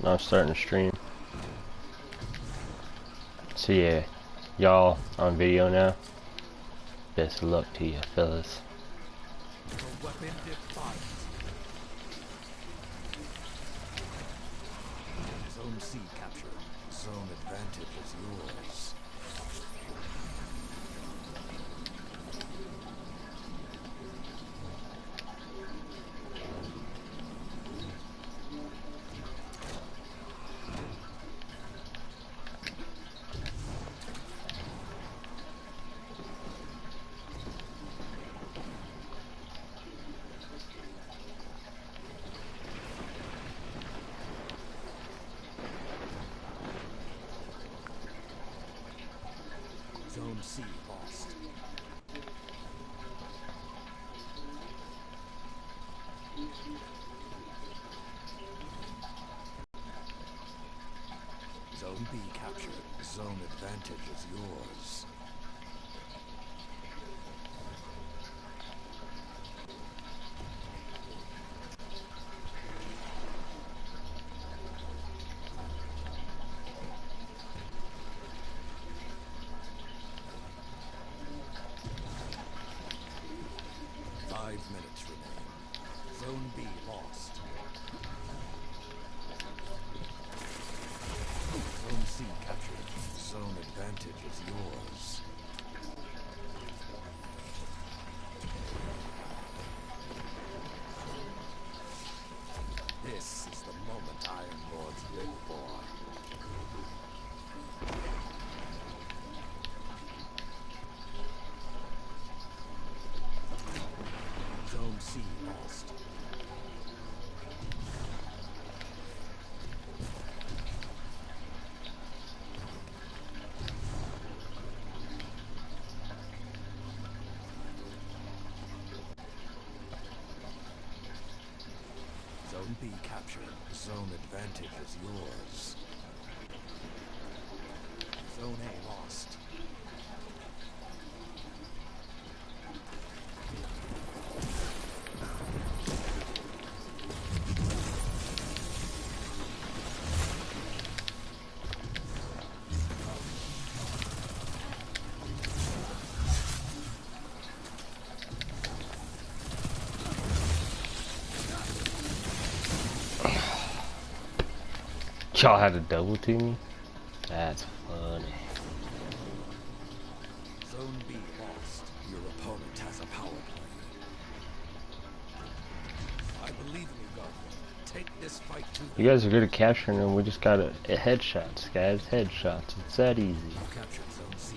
Now I'm starting to stream. So yeah, y'all on video now. Best of luck to you, fellas. Weapon defined. Zone C captured. Zone advantage is yours. Zone C lost. Zone B captured. Zone advantage is yours. Zone B lost. Zone C captured. Zone advantage is yours. This is the moment Iron Lords live for. Zone C lost. Zone B captured. Zone advantage is yours. Zone A lost. Y'all had a double to me? That's funny. Zone B lost. Your opponent has a power play. I believe in you, Guardian. Take this fight to You guys are good at capturing them. We just got headshots, guys. Headshots. It's that easy. captured Zone C.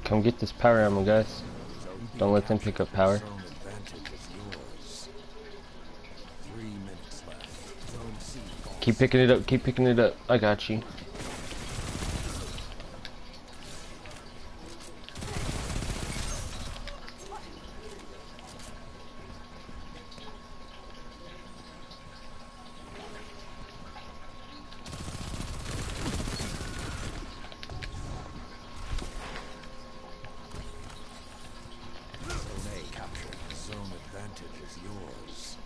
Come get this power ammo, guys. Don't let them pick up power. Zone advantage is yours. 3 minutes left. Zone C lost. Keep picking it up. Keep picking it up. I got you. Zone A captured. Zone advantage is yours.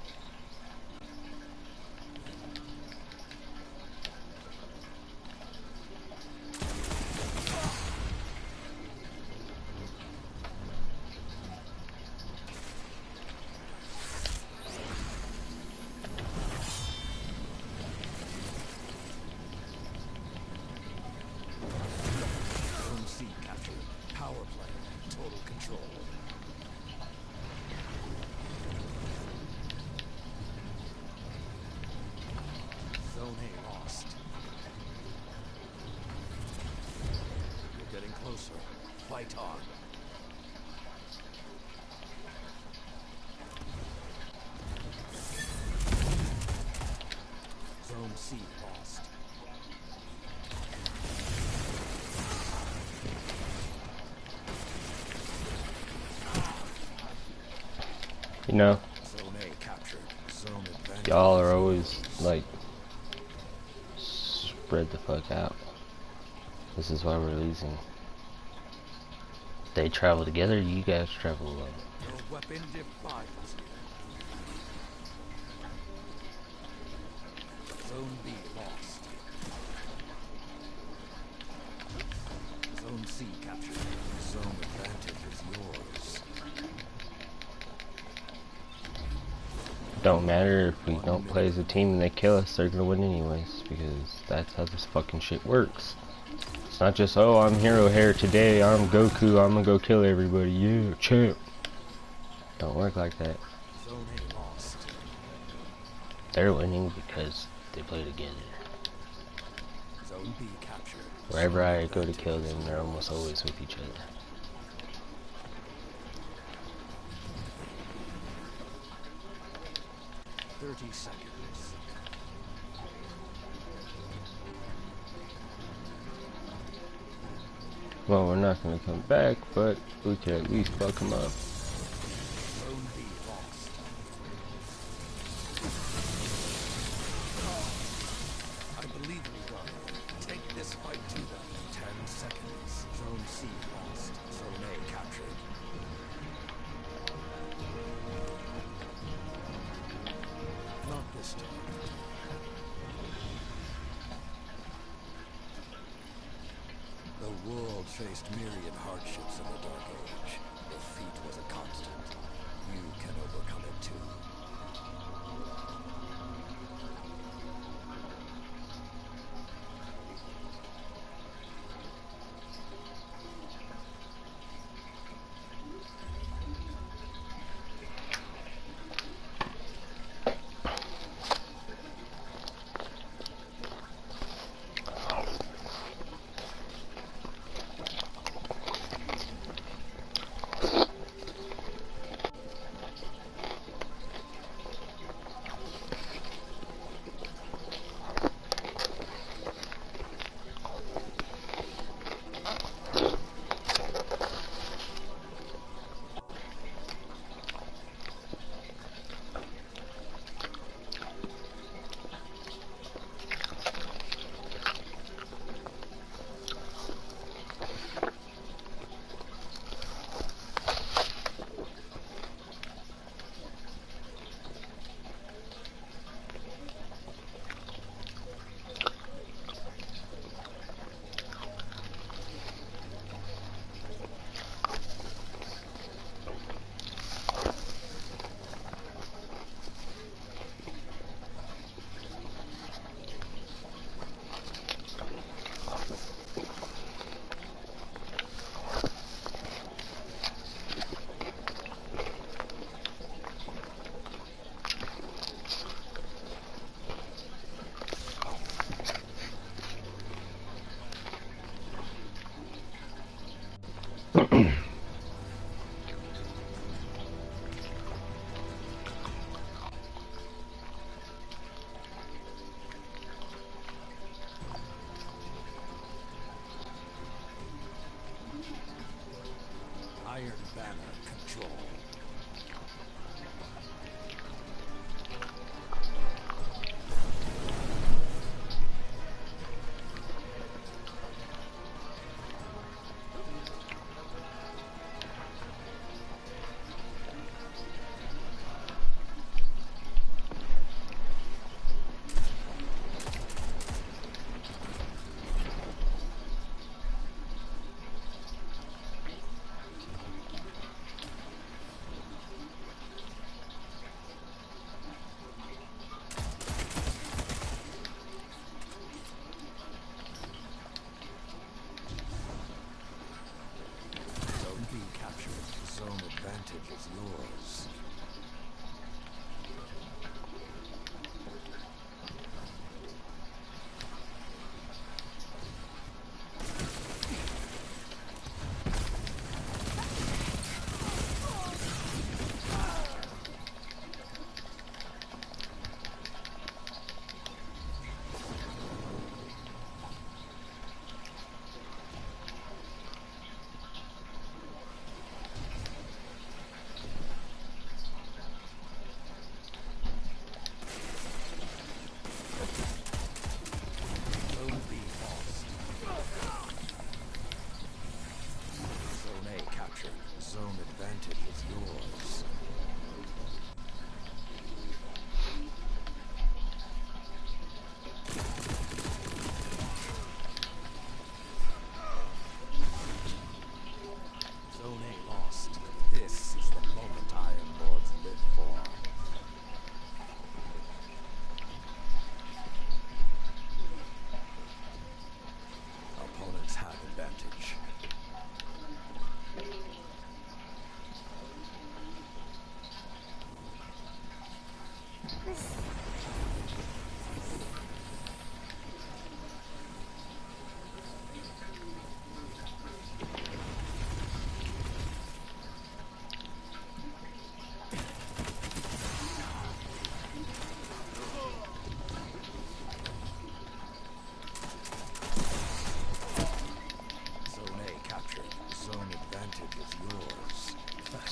Zone C captured. Power play. Total control. Zone A lost. You're getting closer. Fight on. Zone C lost. You know, Zone A captured. Zone advantage. y'all are always like spread the fuck out. This is why we're losing. They travel together, you guys travel alone. Your weapon defiles you. Zone B lost. Zone C captured. Zone advantage is yours. Don't matter if we don't play as a team and they kill us, they're gonna win anyways, because that's how this fucking shit works. It's not just, oh, I'm hero hair today, I'm Goku, I'm gonna go kill everybody, yeah, champ. Don't work like that. Zone A lost. They're winning because they play together. Zone B captured. Wherever I go to kill them, they're almost always with each other. Seconds. Well, we're not gonna come back, but we can at least fuck them up. Zone B lost. I believe in God. Take this fight to them. 10 seconds. Zone C lost. Zone A captured. Not this time. The world faced myriad hardships in the Dark Age. Defeat was a constant. You can overcome it too. Iron Banner control.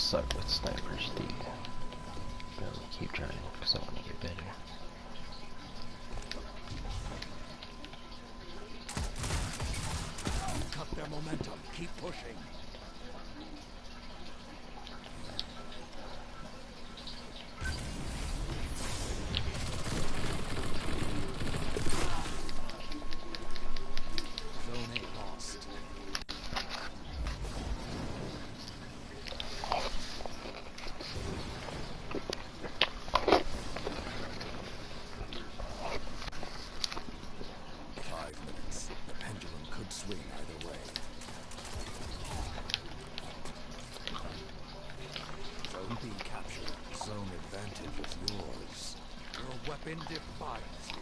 suck with snipers, dude. Really keep trying because I want to get better. Cut their momentum. Keep pushing. Zone A lost. Swing either way. Zone B captured. Zone advantage is yours. Your weapon defines you.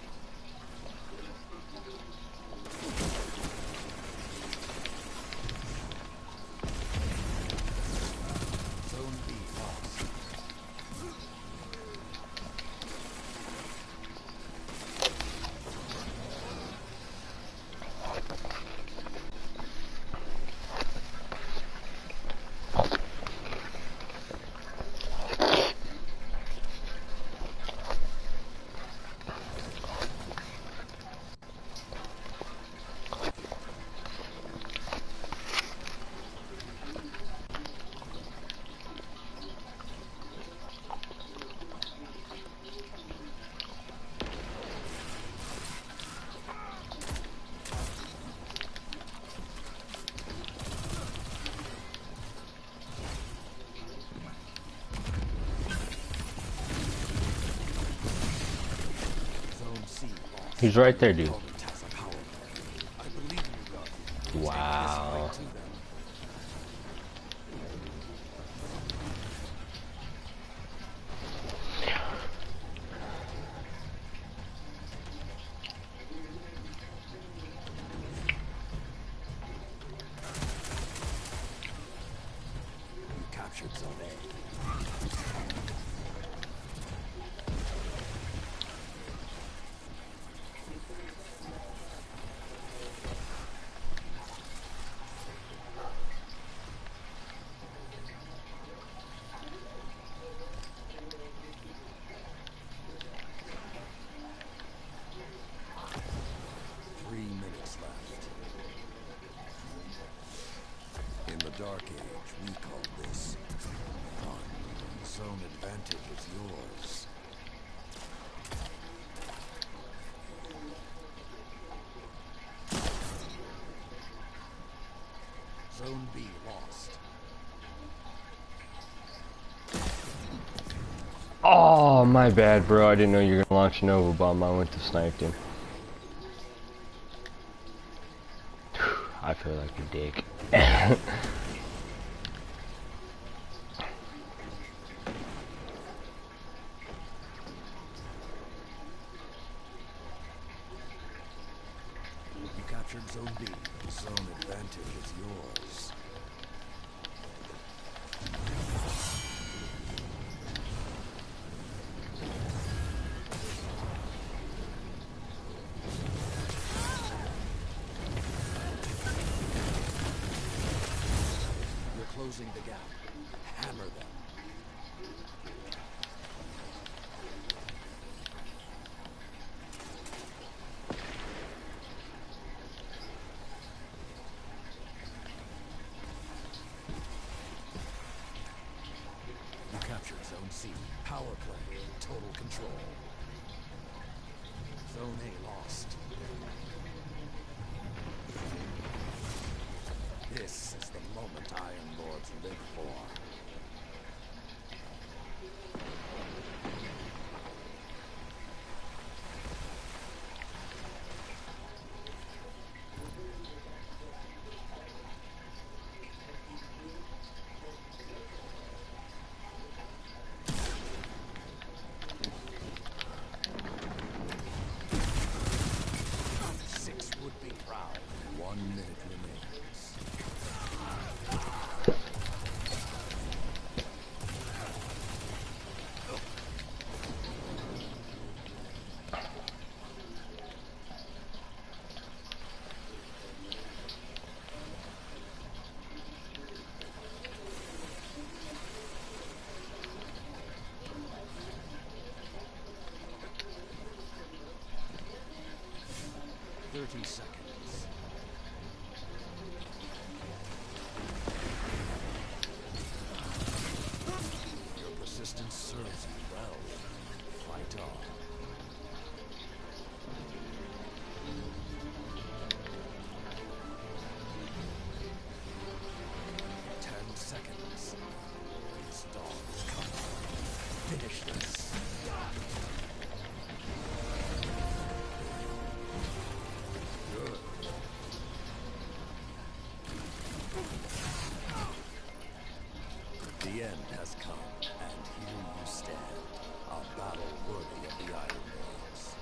Zone B lost. He's right there, dude. Wow. You captured Zone A. 3 minutes left. In the Dark Age, we call this fun. Zone advantage is yours. Zone B lost. Oh, my bad, bro. I didn't know you were gonna launch a Nova bomb. I went to snipe him. I feel like a dick. You captured Zone B. Zone advantage is yours. You're closing the gap. Hammer them. You captured Zone C. Power play. Total control. Zone A lost. This is the moment Iron Lords live for. Six would be proud. 1 minute remains. 30 seconds. Your persistence serves you well. Fight on. 10 seconds. This dawn is coming. Finish this. Good. The end has come, and here you stand. A battle worthy of the Iron Maidens.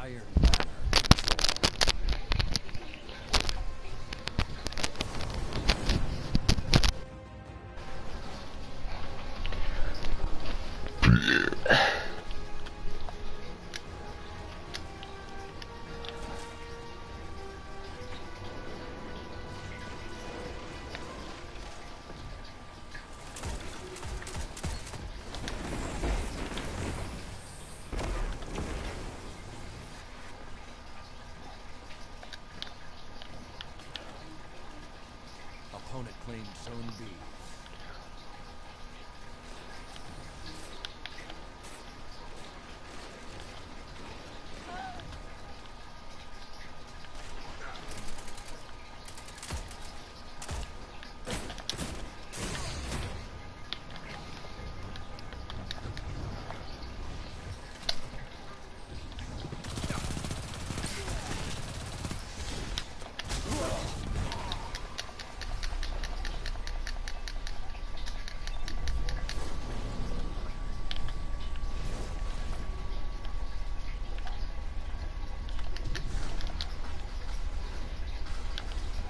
Iron Banner. Opponent claimed Zone B.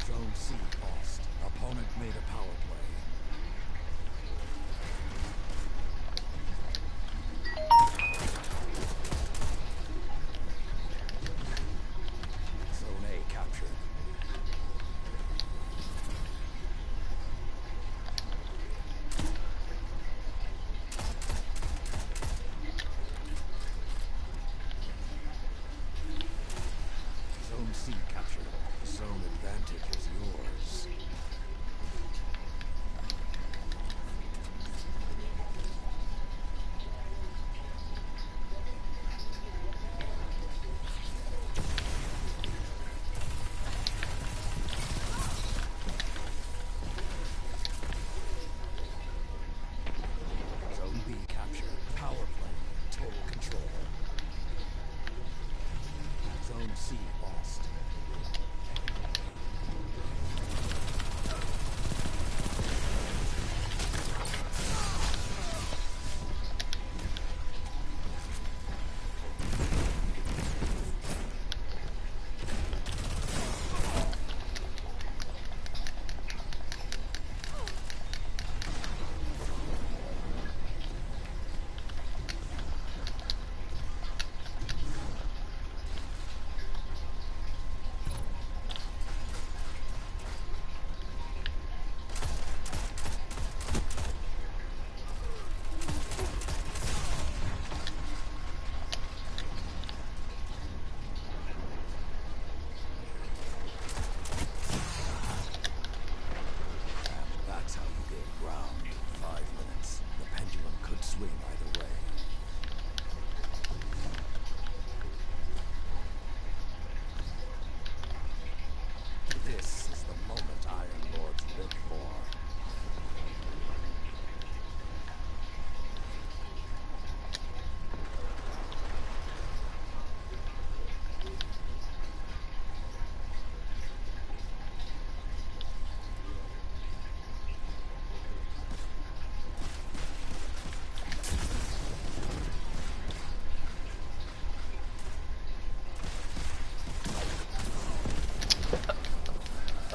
Zone C lost. Opponent made a power play. Zone A captured. Zone C captured. Zone advantage is yours.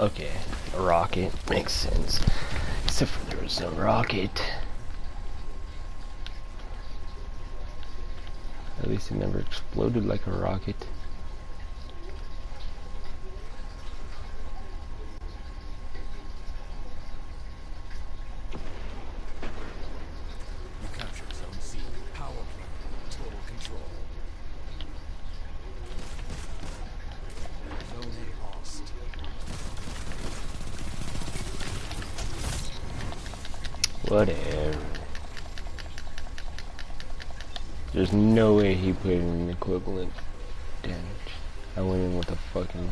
Okay, a rocket makes sense. Except for there was no rocket. At least it never exploded like a rocket. You captured Zone C. Power play. Total control. Zone A lost. Whatever. There's no way he put in an equivalent damage. I went in with a fucking...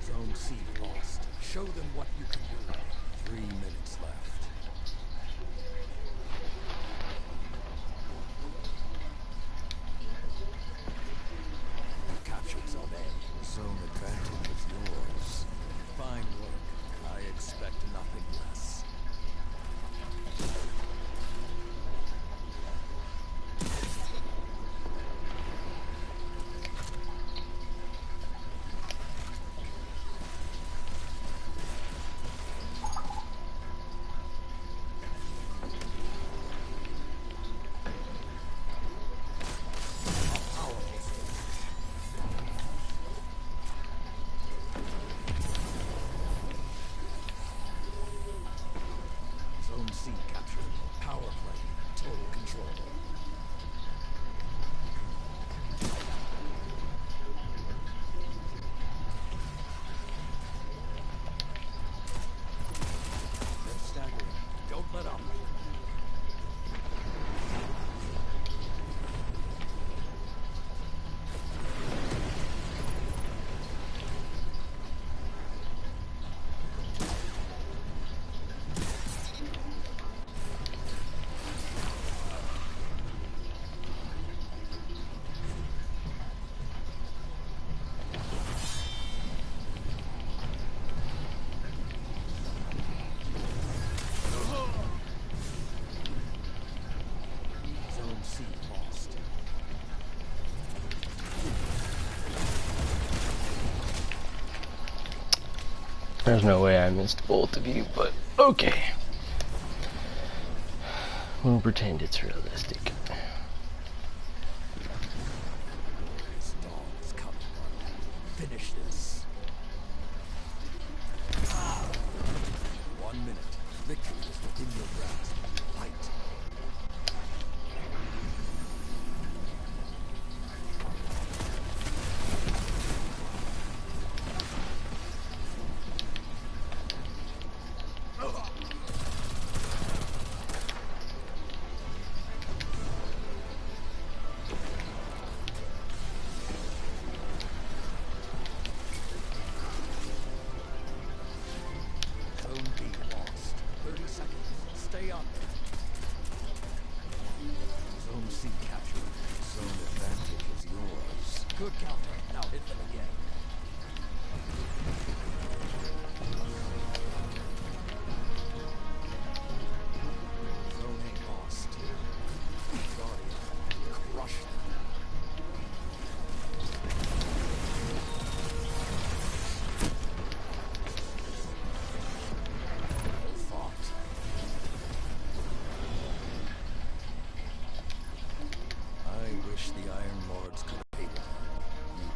Zone C lost. Show them what you can do. 3 minutes left. You captured Zone A. Zone advantage is yours. Fine work. I expect nothing less. Zone C captured. Power play. Total control. They're staggering. Don't let up. Zone C lost. There's no way I missed both of you, but okay. We'll pretend it's realistic. This dawn is coming. Finish this. 1 minute. Victory is within your grasp. Fight. Zone B lost. 30 seconds. Stay on it. Zone C captured. Zone advantage is yours. Good counter. Now hit them again. Zone A lost. Guardian. Crush them. Fought. I wish the Iron Lords could have paid. You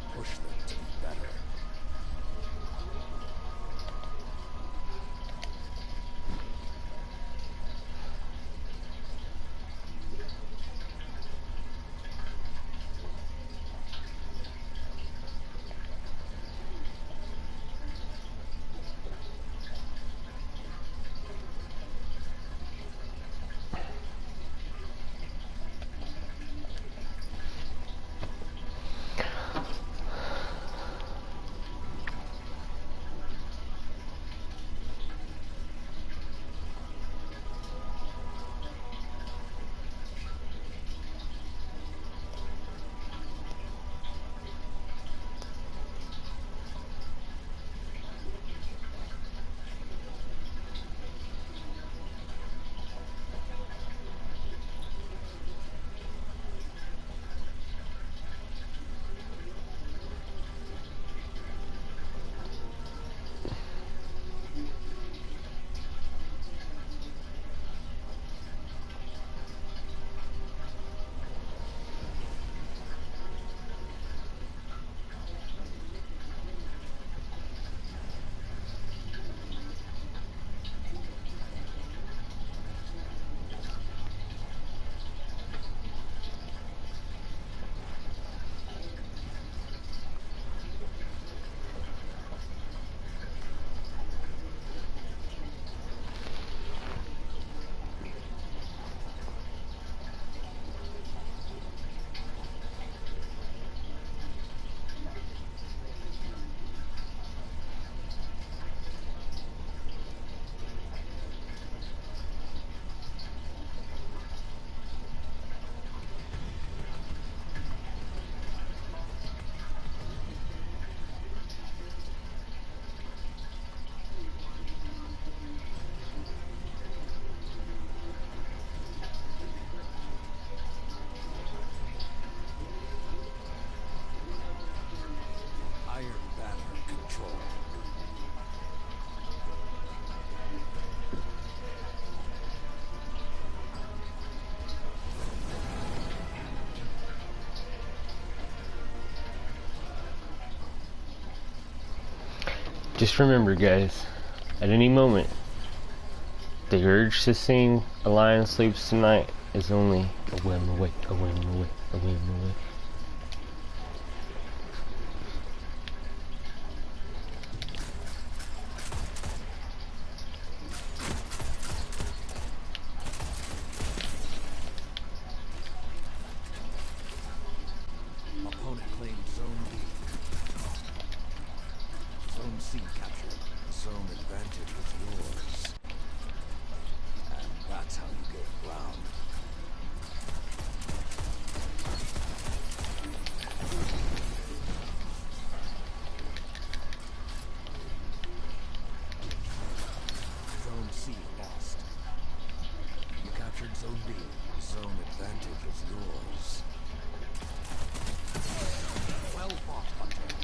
Just remember, guys, at any moment, the urge to sing "A Lion Sleeps Tonight" is only a whim away, a whim away, a whim away. Opponent claimed Zone B. Zone C captured. Zone advantage is yours. And that's how you gain ground. Zone C lost. You captured Zone B. Zone advantage is yours. Well fought, Hunter.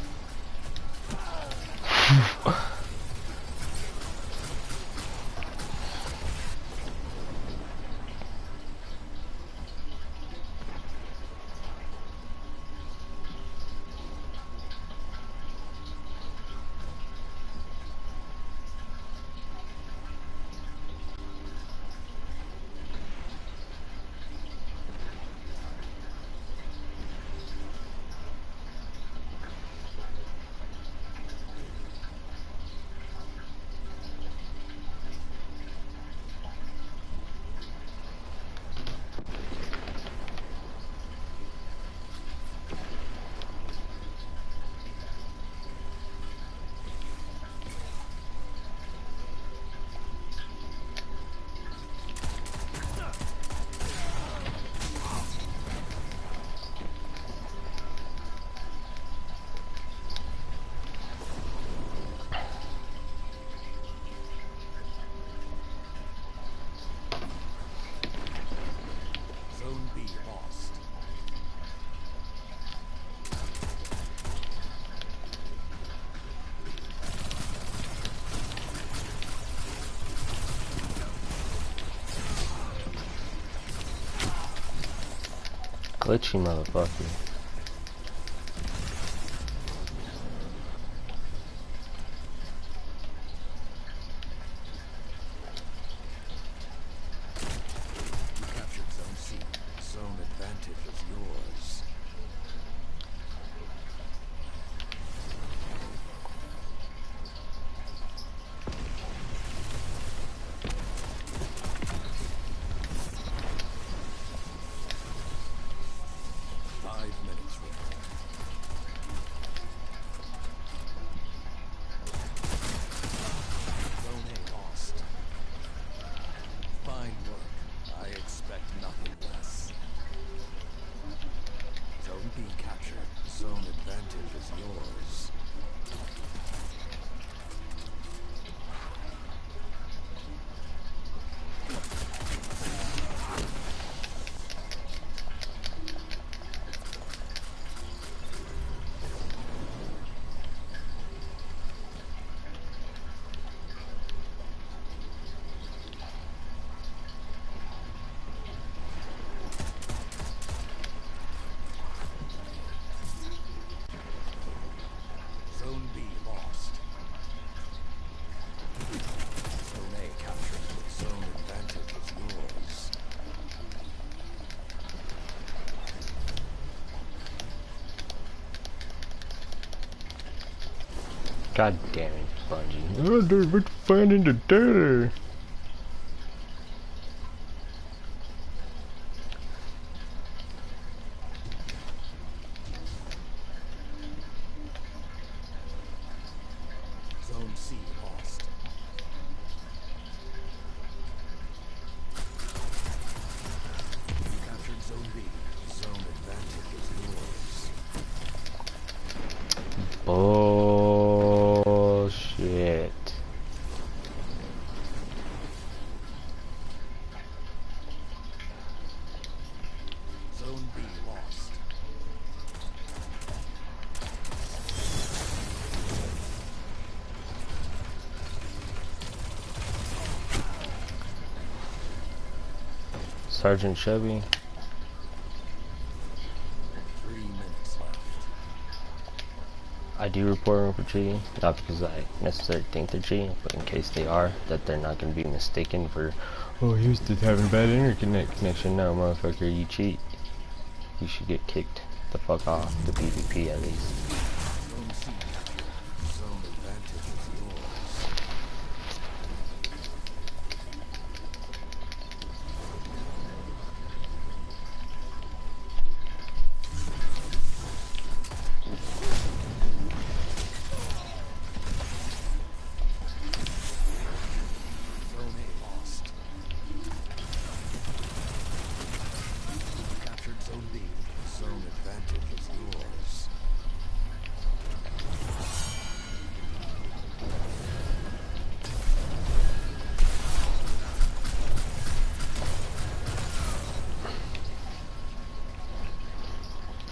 Zone B lost. Glitchy motherfucker. You captured Zone C. Zone advantage is yours. Zone A lost. Fine work. I expect nothing less. Zone B captured. Zone advantage is yours. Zone B lost. Zone A captured. Zone advantage is yours. God damn it, Bungie. Oh, they're finding the data. Zone C lost. You captured Zone B. Zone advantage is yours. Bullshit. Zone B lost. Sergeant Chubby. 3 minutes left. I do report them for cheating, not because I necessarily think they're cheating, but in case they are, that they're not going to be mistaken for, oh, he was just having bad internet connection. No, motherfucker, you cheat. You should get kicked the fuck off the PvP at least.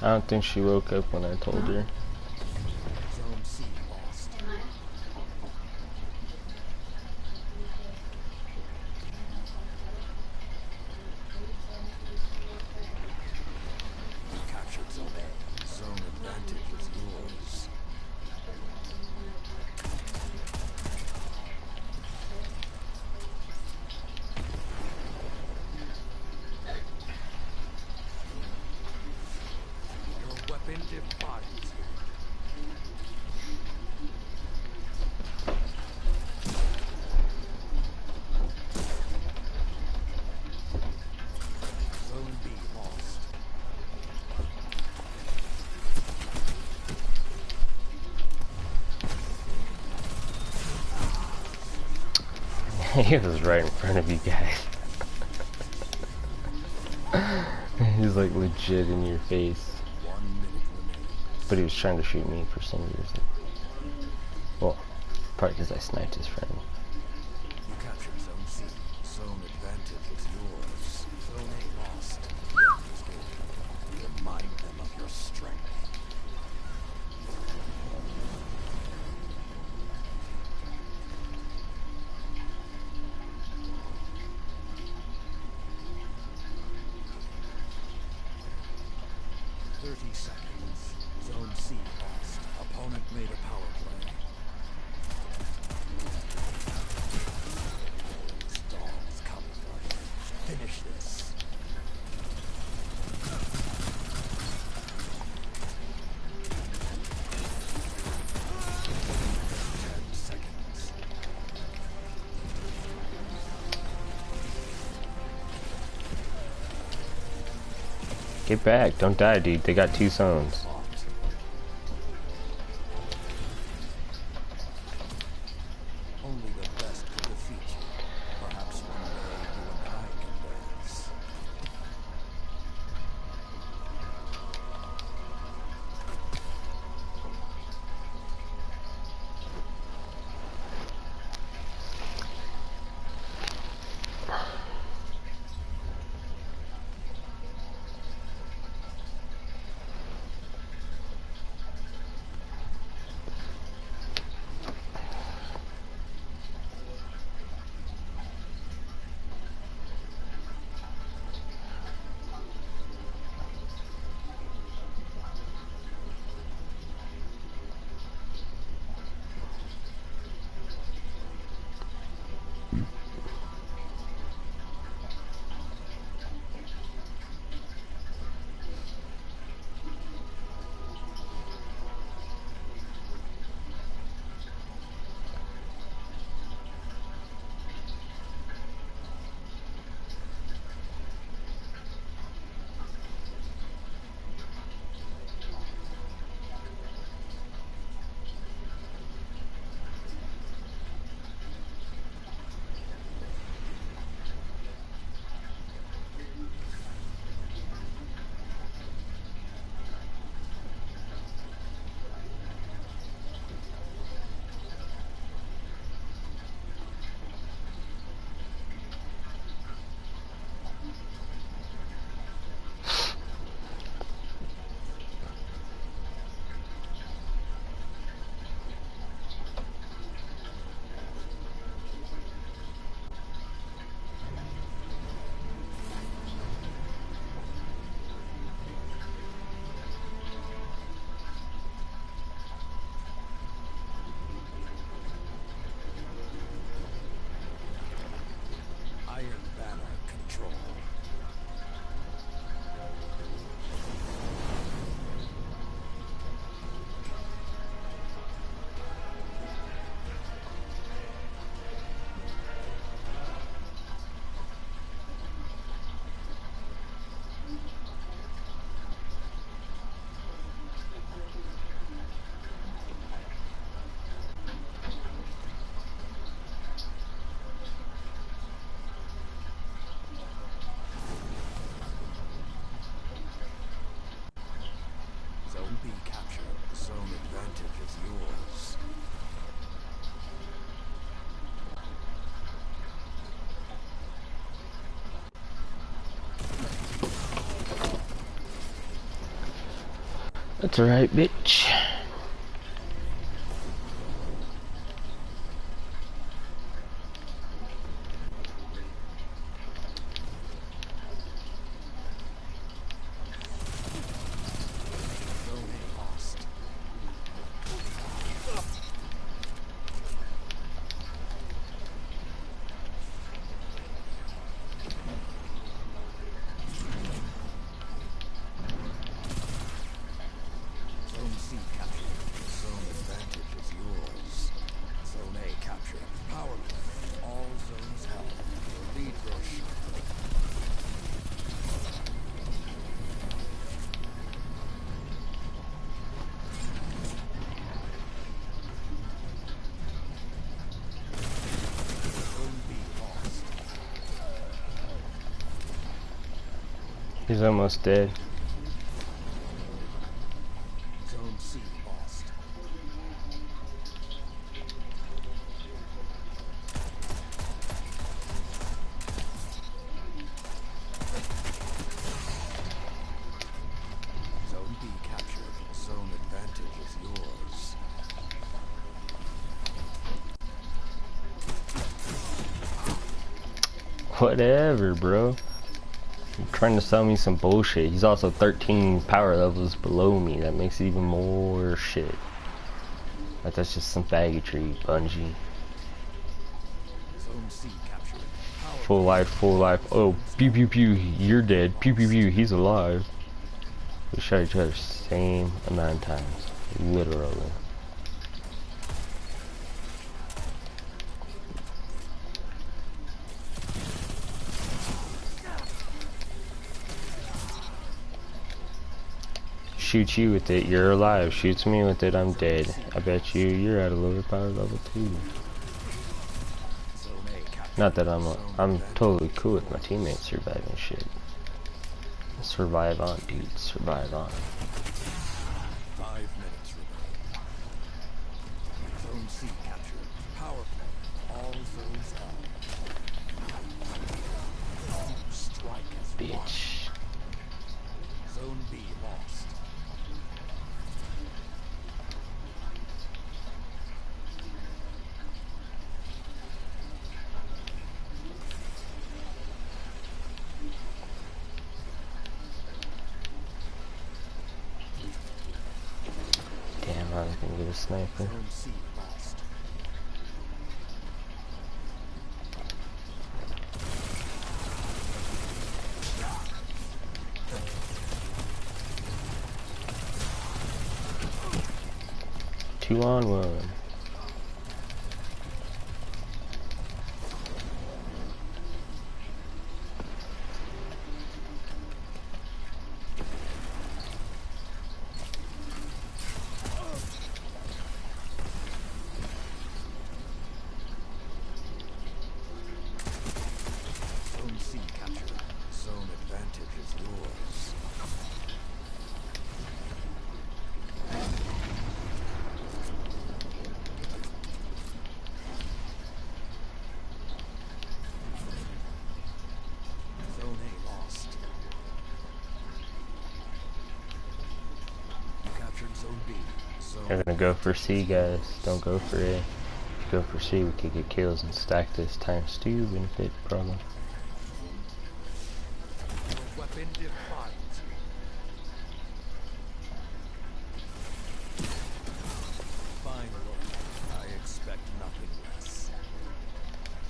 I don't think she woke up when I told her. Zone C lost. You captured Zone A. Zone advantage is yours. Your weapon defies you. Zone B lost. He was right in front of you guys. He's like legit in your face. 1 minute remaining. But he was trying to shoot me for some reason. Well, probably because I sniped his friend. You captured Zone C. Zone advantage is yours. Zone A lost. Remind them of your strength. Seconds. Zone C lost. Opponent made a power play. Stalls coming for you. Finish this. Seconds. Get back, don't die, dude. They got 2 zones. Only the best will defeat you. Perhaps one day you and I can dance. Iron Banner control. Zone B captured. Zone advantage is yours. That's alright, bitch. Zone A lost. Zone C captured. Zone advantage is yours. Zone A captured. Power play. All zones held. Your lead rush. Zone B lost. He's almost dead. Zone C lost. Zone B captured. Zone advantage is yours. Whatever, bro. You're trying to sell me some bullshit. He's also 13 power levels below me. That makes it even more shit. Like, that's just some faggotry, Bungie. Zone C captured. Power Full life, full life. Oh, pew pew pew, you're dead. Pew pew pew, he's alive. We shot each other same amount of times. Literally. Shoot you with it, you're alive. Shoots me with it, I'm dead. I bet you're at a lower power level too. Zone A captured. Not that I'm totally cool with my teammates surviving shit. Survive on, dude. Survive on. 5 minutes remain. Zone C captured. Power play. All zones held. Strike as one. Bitch. Zone B lost. Damn, I was gonna get a sniper. Zone C lost. Two on one. Zone C captured. Zone advantage is yours. Zone A lost. You captured Zone B. Zone They're gonna go for C, guys. Don't go for A. If you go for C, we could get kills and stack this times 2 benefit problem. weapon defined. Fine look. I expect nothing less.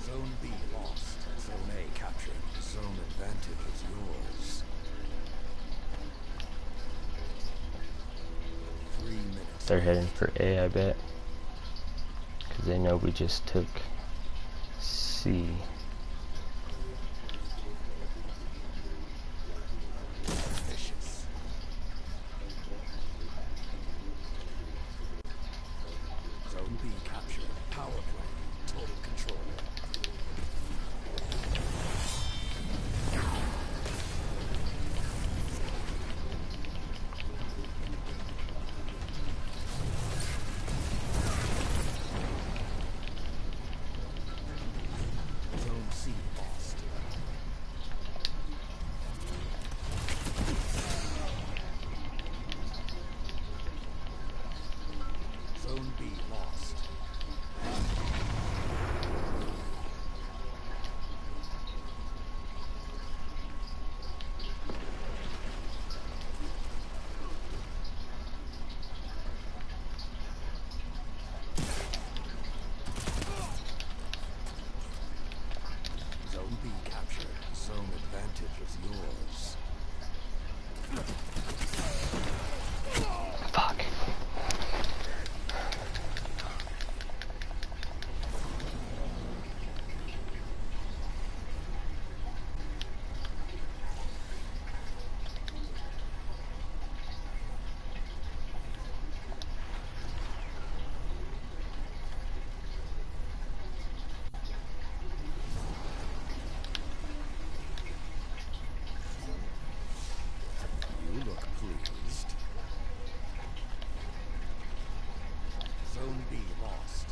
Zone B lost. Zone A captured. Zone advantage is yours. 3 minutes. They're heading for A, I bet. Because they know we just took C. Vicious. Zone B captured. Power play. Total control. Zone C lost. Zone B lost. Zone B captured. Zone advantage is yours. Fuck. You look pleased. Zone B lost.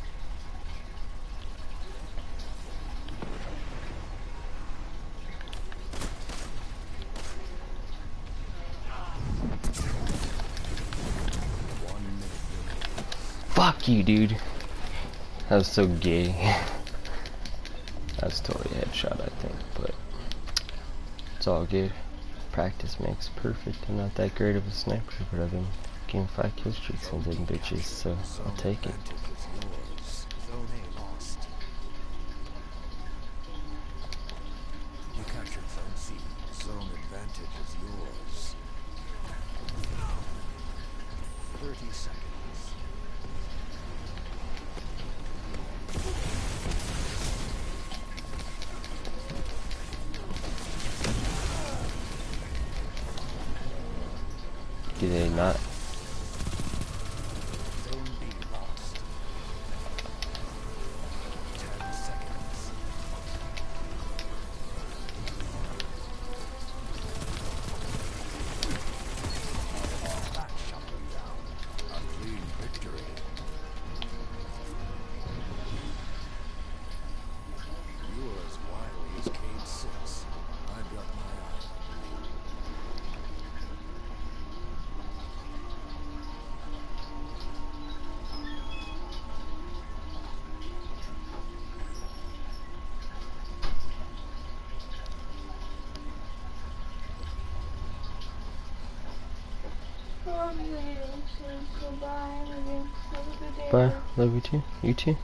One minute remaining. Fuck you, dude. That was so gay. That's totally a headshot, I think, but it's all good. Practice makes perfect. I'm not that great of a sniper, but I've been getting 5 kill streaks and them bitches, so I'll take it. Advantage is yours. Zone A lost. You captured Zone C. Zone advantage is yours. 30 seconds. Do they not? Zone B lost. 10 seconds. That shut them down. A clean victory. You are as wily as Cade 6. I've got my eye. Bye. Love you too. You too.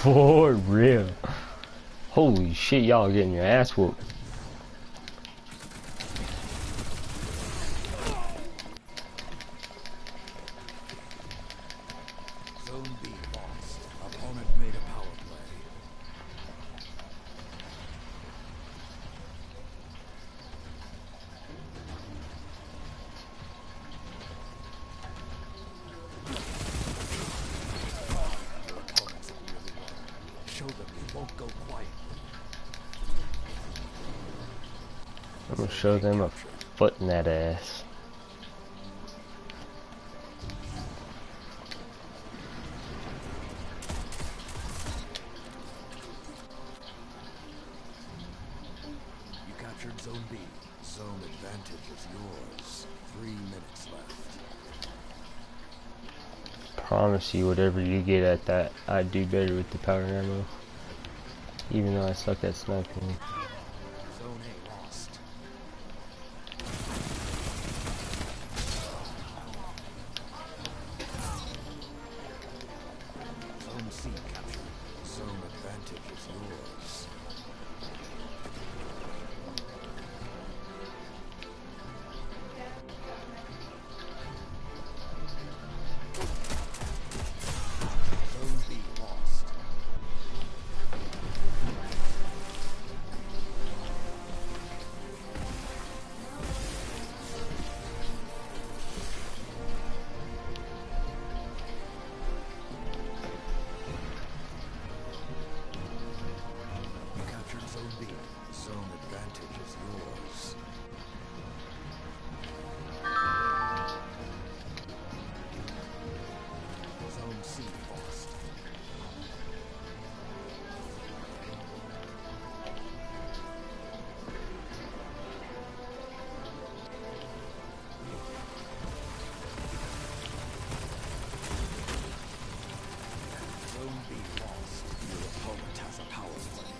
For real. Holy shit, y'all getting your ass whooped. Zone B lost. Opponent made a power play. show them we won't go quiet. I'm gonna show them a foot in that ass. You captured Zone B. Zone advantage is yours. 3 minutes left. Promise you, whatever you get at that, I do better with the power ammo. Even though I suck at sniping. Zone A lost. Zone C captured. Zone advantage is yours. Zone B lost. You captured Zone B. Zone advantage is yours. Zone C lost. Zone B lost. Your opponent has a power play.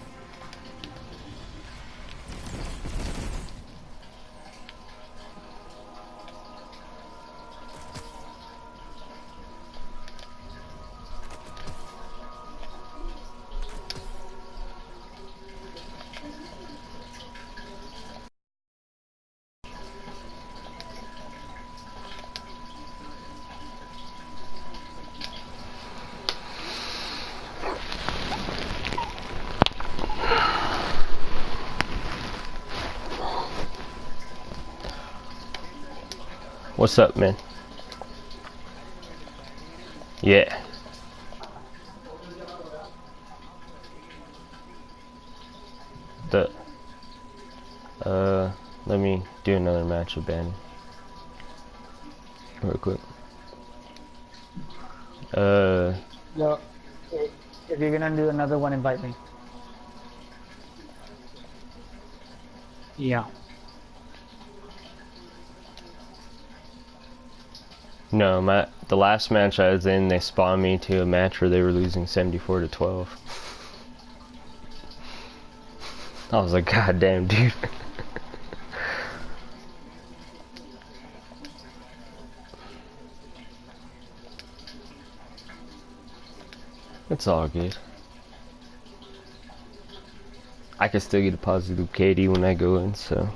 What's up, man? Yeah. Let me do another match of Banning. Real quick. Yo, if you're gonna do another one, invite me. Yeah. No, the last match I was in, they spawned me to a match where they were losing 74-12. I was like, God damn, dude. It's all good. I can still get a positive KD when I go in, so.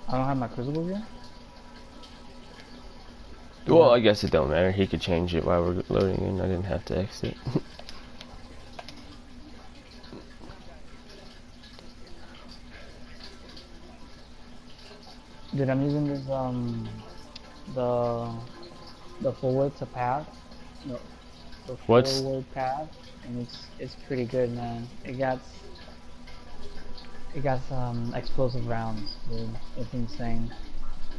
I don't have my crucible yet. Well, I guess it don't matter. He could change it while we're loading in. I didn't have to exit. Dude, I'm using this the forward to path. No, the What's- forward path, and it's pretty good, man. It got some explosive rounds, dude. It's insane.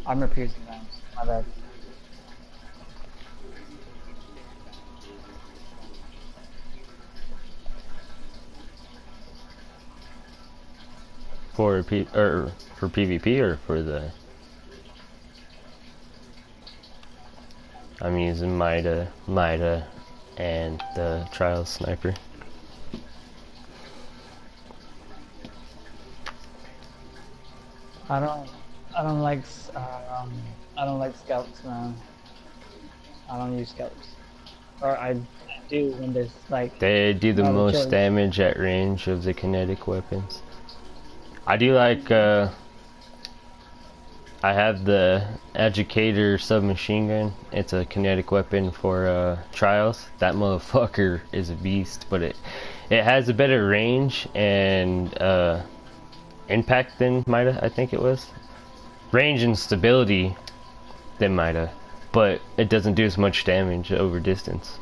Armor piercing rounds. My bad. For for PvP or for the? I'm using Mida, and the Trial Sniper. I don't like scouts, man. I don't use scouts, or I do when there's like. They do the no most choice. damage at range of the kinetic weapons. I do like, I have the Educator submachine gun. It's a kinetic weapon for trials. That motherfucker is a beast, but it has a better range and impact than Mida, I think it was. Range and stability than Mida. but it doesn't do as much damage over distance.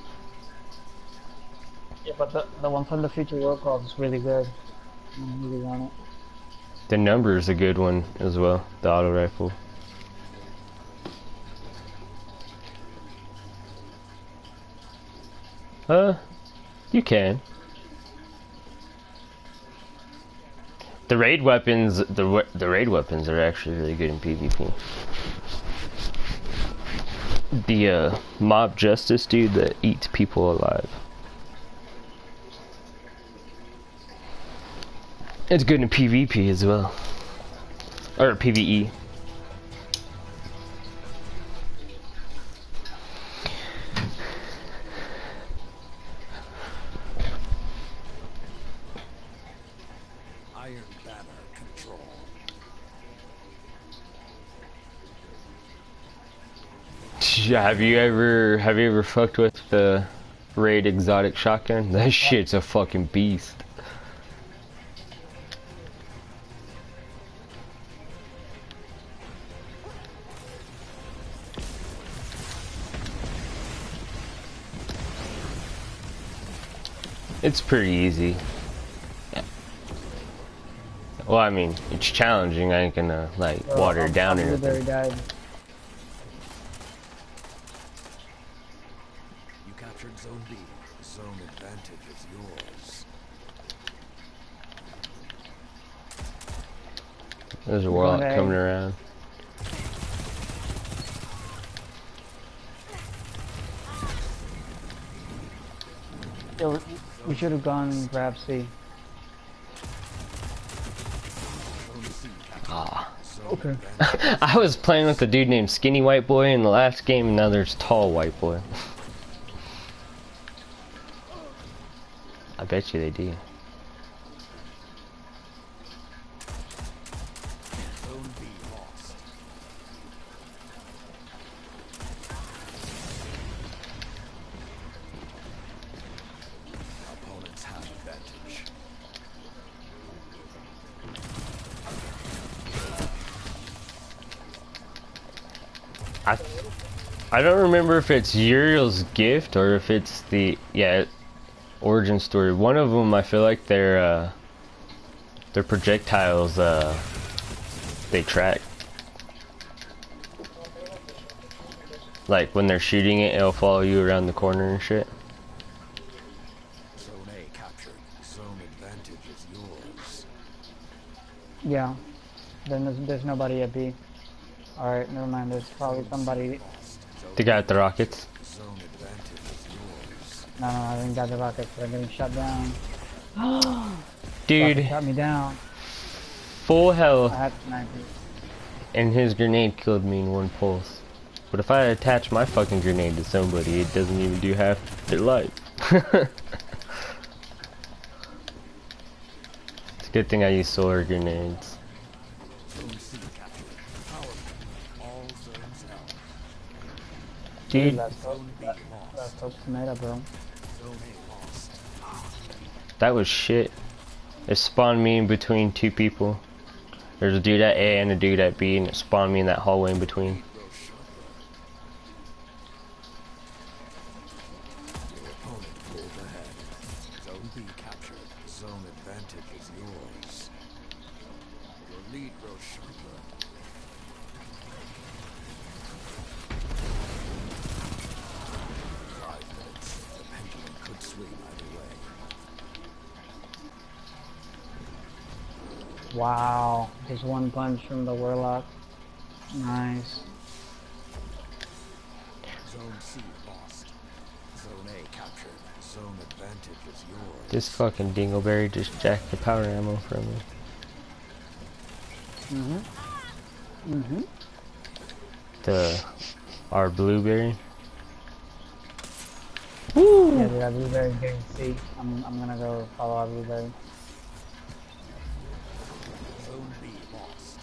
Yeah, but the one from the Future Warcraft is really good. I really want it. The number is a good one as well, the auto rifle. You can. The raid weapons, the raid weapons are actually really good in PvP. The mob justice dude that eats people alive. It's good in PvP as well. Or PvE. Iron Banner control. Have you ever fucked with the raid exotic shotgun? That shit's a fucking beast. It's pretty easy. Yeah. Well, I mean, it's challenging. I ain't gonna like water it down or anything. Died. You captured Zone B. Zone advantage is yours. There's a warlock coming around. Yo, we should have gone and grabbed C. Ah. Okay. I was playing with a dude named Skinny White Boy in the last game, and now there's Tall White Boy. I bet you they do. Zone B lost. Opponents have advantage. I don't remember if it's Uriel's gift or if it's the origin story. One of them, I feel like their projectiles they track. Like when they're shooting it, it'll follow you around the corner and shit. Zone A captured. Zone advantage is yours. Yeah. Then there's nobody at B. Alright, never mind. There's probably somebody. The guy with the rockets. Zone advantage is yours. No, I didn't got the rockets. They're getting shut down. Dude, Shut me down. full health, I had sniper. and his grenade killed me in one pulse. But if I attach my fucking grenade to somebody, it doesn't even do half their life. It's a good thing I use solar grenades. Zone C captured. Power. All zones held. Dude, Last hope tomato, bro. Zone A lost. that was shit. It spawned me in between two people. There's a dude at A and a dude at B, and it spawned me in that hallway in between. Your opponent pulled ahead. Zone B captured. Zone advantage is yours. Your lead grows sharper. The pendulum could swing either way. Wow. Just one punch from the warlock. Nice. Zone C lost. Zone A captured. Zone advantage is yours. This fucking dingleberry just jacked the power ammo from me. Our blueberry. Woo! Yeah, dude, that blueberry getting C. I'm gonna go follow our blueberry. Zone B lost.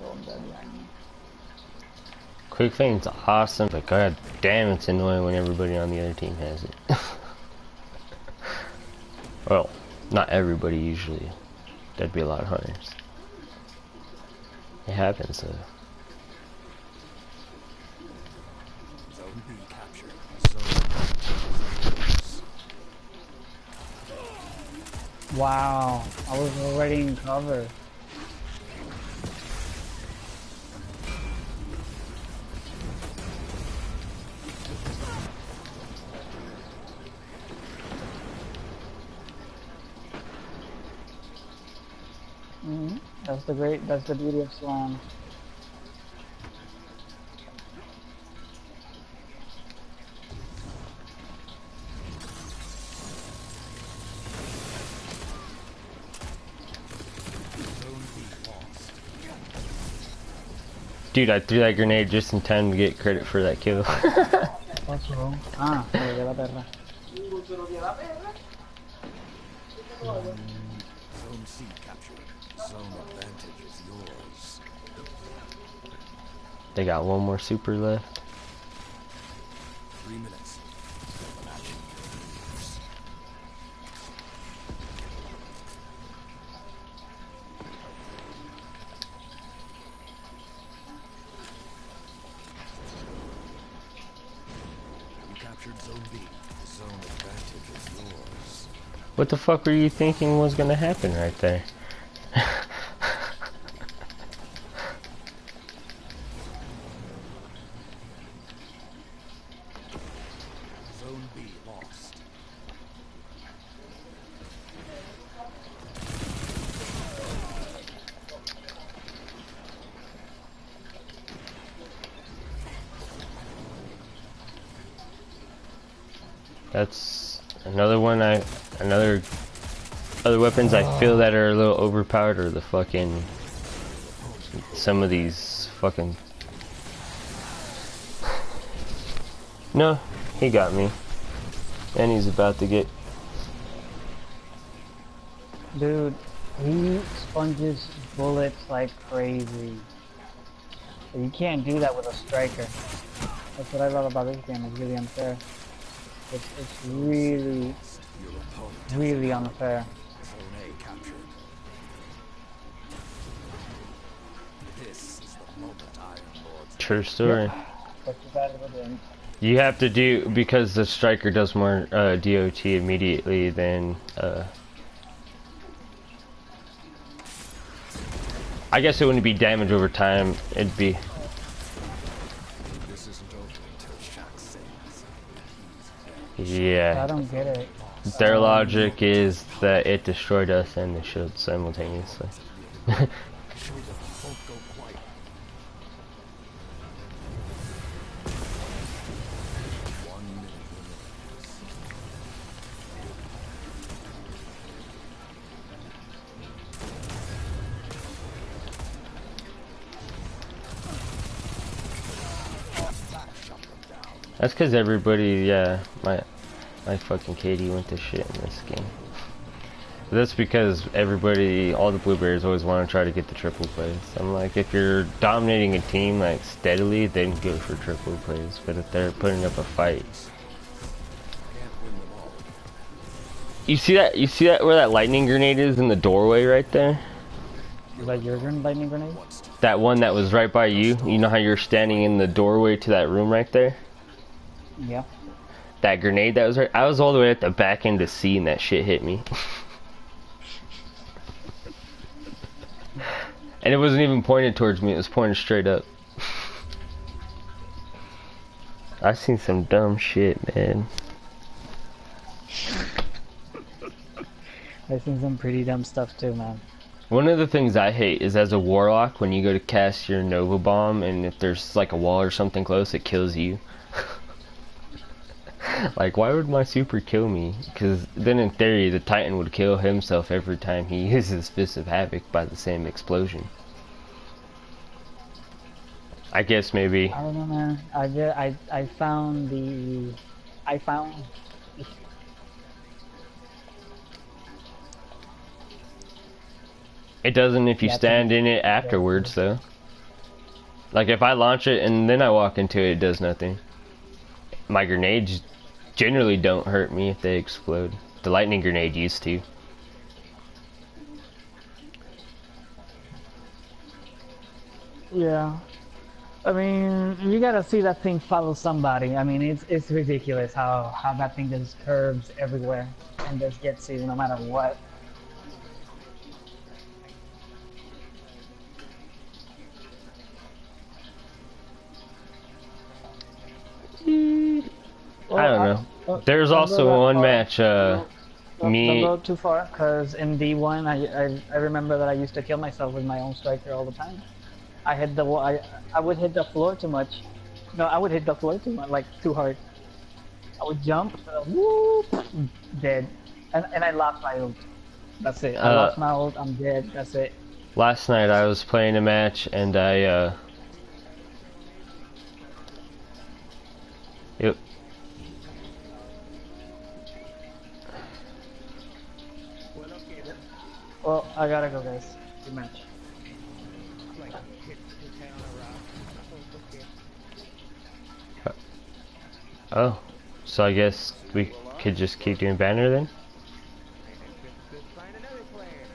Oh, I'm dead behind me. Quick Fame's awesome, but god damn, it's annoying when everybody on the other team has it. Well, not everybody usually. That'd be a lot of hunters. It happens though. captured. Zone Wow, I was already in cover. That's the beauty of Swan. Dude, I threw that grenade just in time to get credit for that kill. Pasó. Ah, se lo dio la perra. Zone C captured. Zone advantage is yours. They got one more super left. 3 minutes. Matching moves. You captured Zone B. Zone advantage is yours. What the fuck were you thinking was gonna happen right there? Zone B lost. That's another one other weapons I feel that are a little overpowered are the fucking, some of these fucking, no, he got me, and he's about to get, Dude, he sponges bullets like crazy. You can't do that with a striker. That's what I love about this game, it's really unfair. It's really, really unfair. Zone A captured. This is the moment Iron Lords. true story. Yep. That's what bad we're doing. You have to do, because the striker does more DOT immediately than, I guess it wouldn't be damage over time, it'd be, This isn't over until Shaq says. yeah. I don't get it. Their logic is that it destroyed us and the shield simultaneously. Show them won't go quite. 1 minute remains. That shut them down. That's because everybody, yeah, my fucking Katie went to shit in this game. But that's because everybody, all the blueberries always want to try to get the triple plays. I'm like, if you're dominating a team like steadily, then go for triple plays. But if they're putting up a fight, Can't win them all. you see that where that lightning grenade is in the doorway right there? Is that your lightning grenade? That one that was right by you. You know how you're standing in the doorway to that room right there? Yeah. That grenade that was right, I was all the way at the back end to C and that shit hit me. And it wasn't even pointed towards me, it was pointed straight up. I've seen some dumb shit, man. I've seen some pretty dumb stuff too, man. One of the things I hate is as a warlock, when you go to cast your Nova Bomb and if there's like a wall or something close, it kills you. Like, why would my super kill me? Because then in theory, the Titan would kill himself every time he uses Fist of Havoc by the same explosion. I guess maybe. I don't know, man. I found It doesn't if you That's stand in it afterwards, though. Like, if I launch it and then I walk into it, it does nothing. My grenades generally don't hurt me if they explode. The lightning grenade used to. Yeah. I mean, you gotta see that thing follow somebody. I mean, it's ridiculous how that thing just curves everywhere and just gets you no matter what. I Well, don't know. There's don't go also that one far. match, Don't me, go too far, cause in D1, I remember that I used to kill myself with my own striker all the time. I hit the wall. I would hit the floor too much. No, I would hit the floor too much, like too hard. I would jump, whoop, dead, and I lost my ult. That's it. I uh, lost my ult. I'm dead. That's it. last night I was playing a match and yep. Well, I gotta go, guys. Good match. Like, hit his head on a rock. Okay. Oh, so I guess we could just keep doing banner then? Find another player.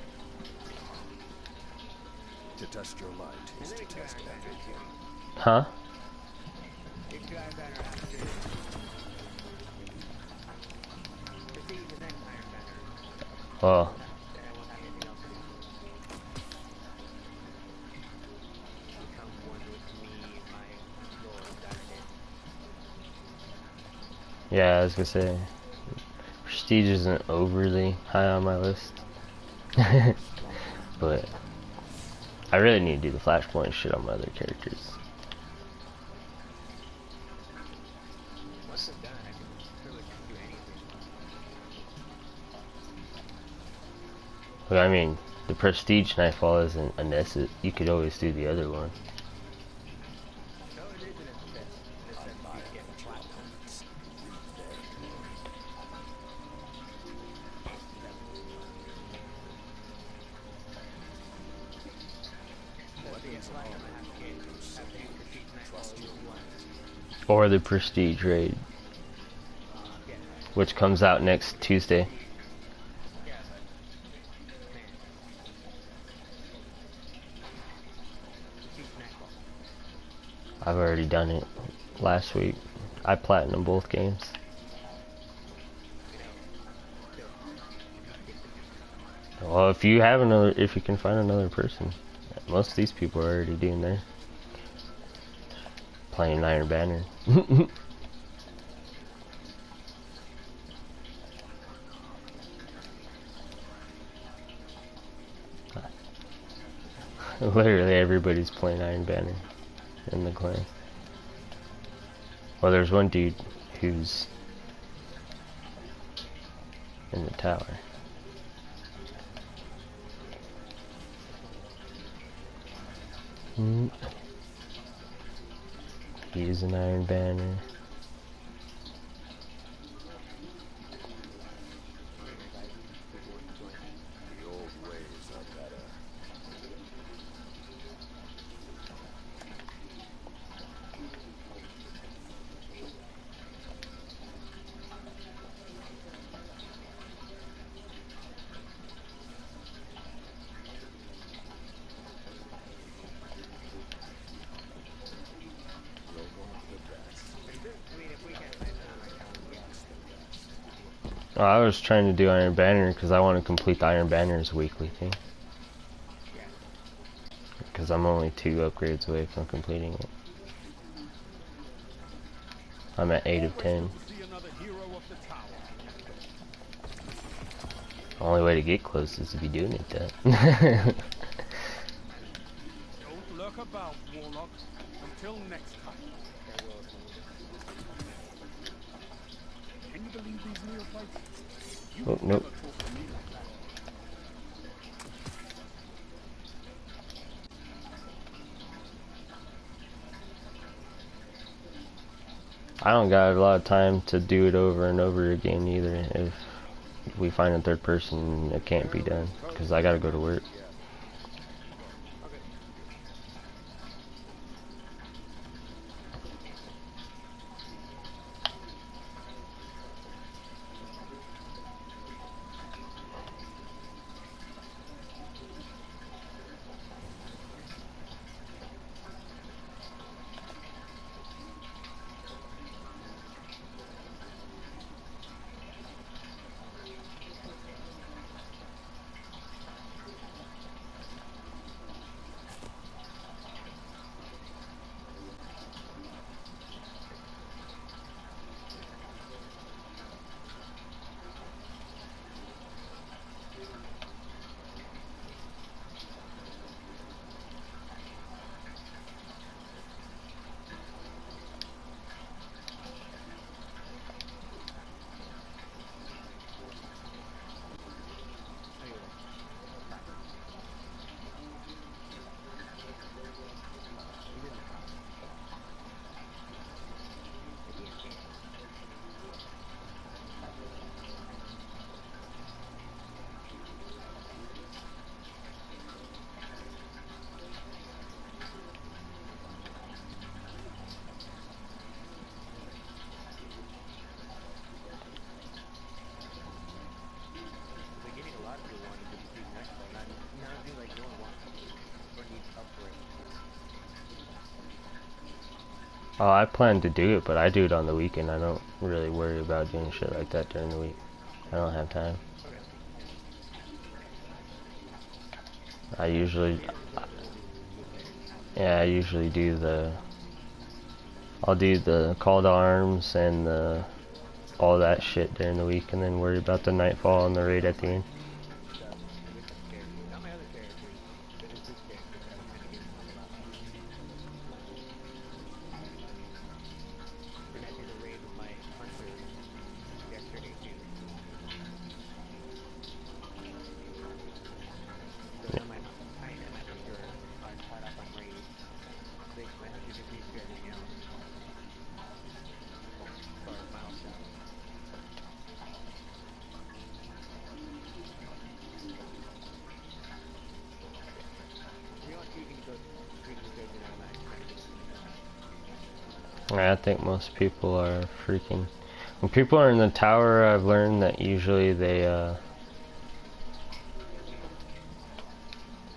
To test your might is to test everything. Huh? You try better after. Proceed to next Iron Banner. Well, Then I won't have anything else to do. Become one with me, my Lord Darkness. yeah, I was gonna say, Prestige isn't overly high on my list. But I really need to do the flashpoint shit on my other characters. Once I'm done, I can pretty much do anything. But I mean, the Prestige Nightfall isn't a necessity. You could always do the other one. No, it isn't a necessity to get platinums. But the platinum I have to get Prestige Nightfall at least once. Or the Prestige Raid, Yeah, which comes out next Tuesday. yeah, but man, Prestige Nightfall. I've already done it last week. I platinum both games. Well, if you have another, if you can find another person, most of these people are already doing their playing Iron Banner. Literally everybody's playing Iron Banner in the clan. Well, there's one dude who's in the tower. He's an Iron Banner. The old ways are better. You're going to the best. I mean, if we can't find another account, we Oh, I was trying to do Iron Banner because I want to complete the Iron Banner's weekly thing. Because I'm only 2 upgrades away from completing it. I'm at 8 of 10. The only way to get close is to be doing it that. Don't lurk about, Warlock. Until next time. Can you believe these neophytes? You Oh, would nope. never talk to me like that. I don't got a lot of time to do it over and over again either. If we find a third person, it can't be done because I gotta go to work. Oh, I plan to do it, but I do it on the weekend. I don't really worry about doing shit like that during the week. I don't have time. I usually, yeah, I usually do I'll do the call to arms and all that shit during the week, and then worry about the nightfall and the raid at the end. I think most people are freaking. When people are in the tower, I've learned that usually they're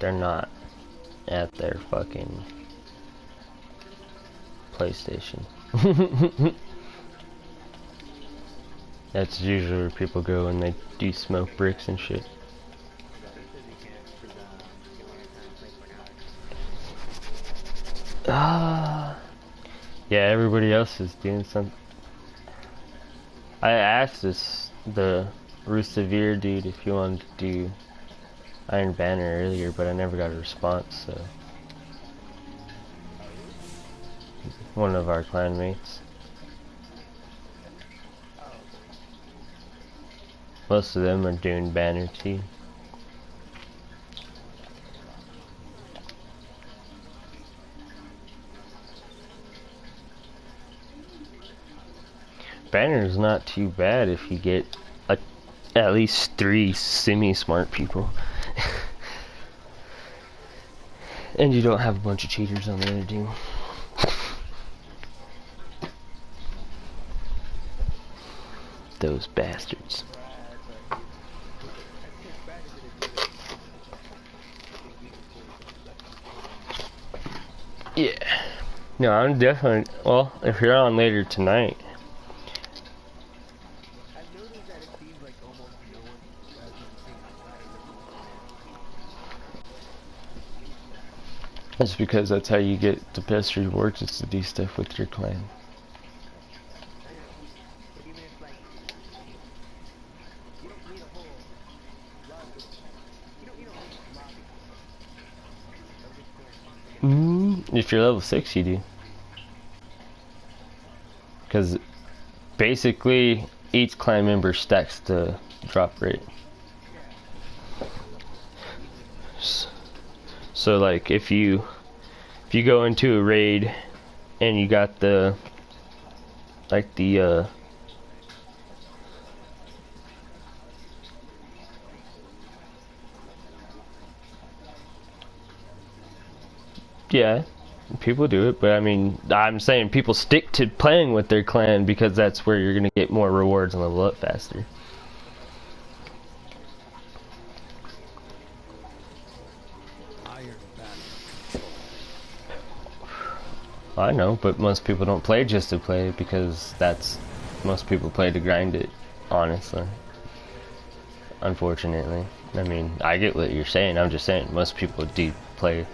not at their fucking PlayStation. That's usually where people go when they do smoke bricks and shit. Yeah, everybody else is doing something. I asked the Rusevere dude if he wanted to do Iron Banner earlier, but I never got a response, so. One of our clanmates. Most of them are doing Banner too. Banner is not too bad if you get at least 3 semi-smart people. And you don't have a bunch of cheaters on the other team. Those bastards. Yeah. No, I'm definitely, well, if you're on later tonight. That's because that's how you get the best rewards, is to do stuff with your clan. If you're level 6, you do. Because basically each clan member stacks the drop rate. So like if you go into a raid and you got the yeah, people do it, but I mean, I'm saying people stick to playing with their clan because that's where you're gonna get more rewards and level up faster. I know, but most people don't play just to play, because most people play to grind it, honestly. Unfortunately. I mean, I get what you're saying, I'm just saying most people do play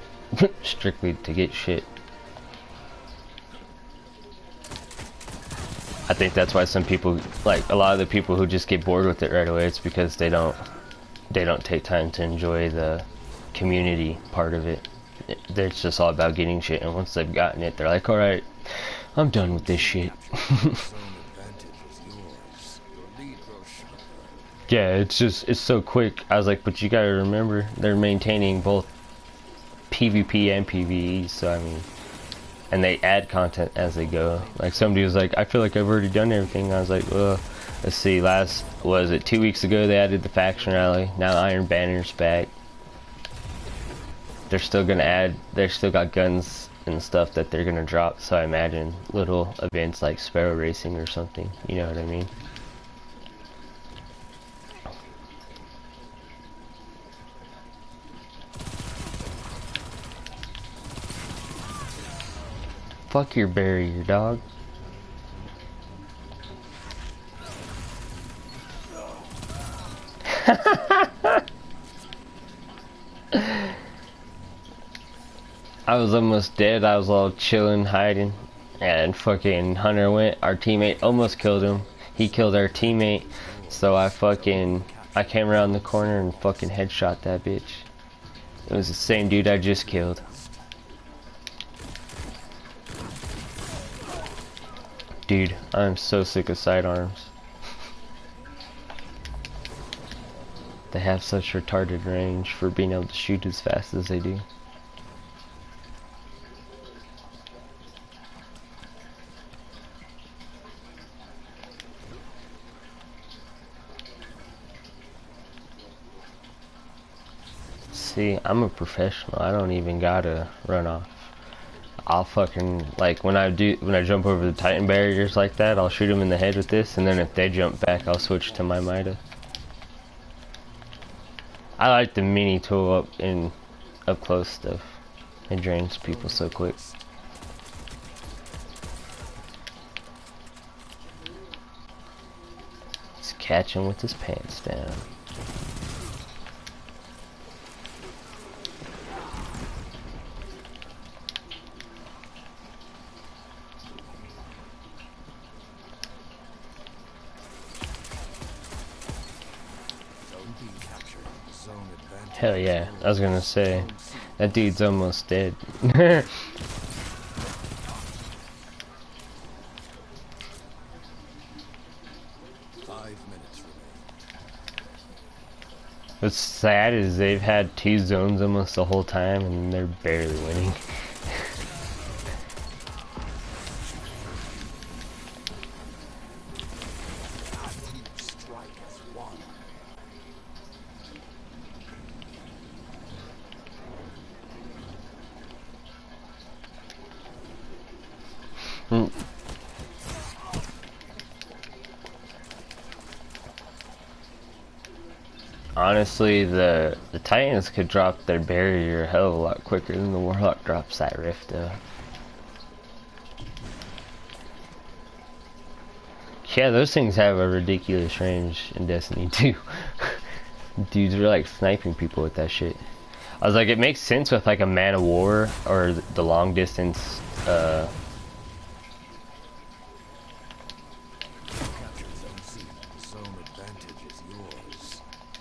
strictly to get shit. I think that's why some people, like a lot of the people who just get bored with it right away, it's because they don't take time to enjoy the community part of it. It's just all about getting shit, and once they've gotten it, they're like, alright, I'm done with this shit. Yeah, it's so quick. I was like, but you gotta remember, they're maintaining both PvP and PvE, so I mean, and they add content as they go. Like somebody was like, I feel like I've already done everything. I was like, well, let's see, was it 2 weeks ago they added the faction rally, now Iron Banner's back. They're still gonna add, they're still got guns and stuff that they're gonna drop, so I imagine little events like Sparrow Racing or something, you know what I mean? Fuck your barrier, dog. I was almost dead. I was all chilling, hiding, and fucking Hunter went. Our teammate almost killed him. He killed our teammate, so I came around the corner and fucking headshot that bitch. It was the same dude I just killed. Dude, I'm so sick of sidearms. They have such retarded range for being able to shoot as fast as they do. See, I'm a professional. I don't even gotta run off. I'll fucking, like, when I jump over the Titan barriers like that, I'll shoot them in the head with this, and then if they jump back, I'll switch to my Mida. I like the mini tool up close stuff. It drains people so quick. Let's catch him with his pants down. Hell yeah, I was gonna say, that dude's almost dead. What's sad is they've had 2 zones almost the whole time and they're barely winning. Honestly, the Titans could drop their barrier a hell of a lot quicker than the Warlock drops that rift though. Yeah, those things have a ridiculous range in Destiny 2. Dudes are like sniping people with that shit. I was like, it makes sense with like a Man of War or the long distance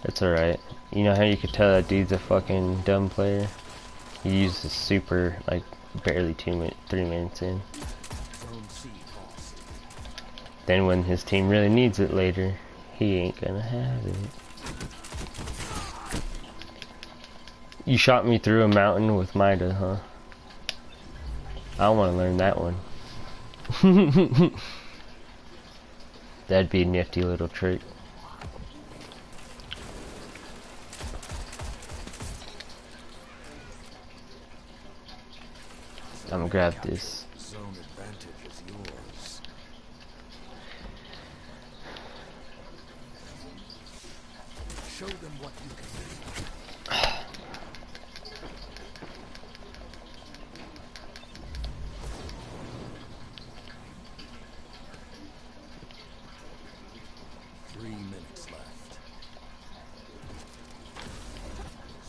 It's alright. You know how you could tell that dude's a fucking dumb player? He used the super, like, barely 3 minutes in. Then when his team really needs it later, he ain't gonna have it. You shot me through a mountain with Mida, huh? I wanna learn that one. That'd be a nifty little trick. I'm gonna grab this. Zone advantage is yours. Show them what you can do. 3 minutes left.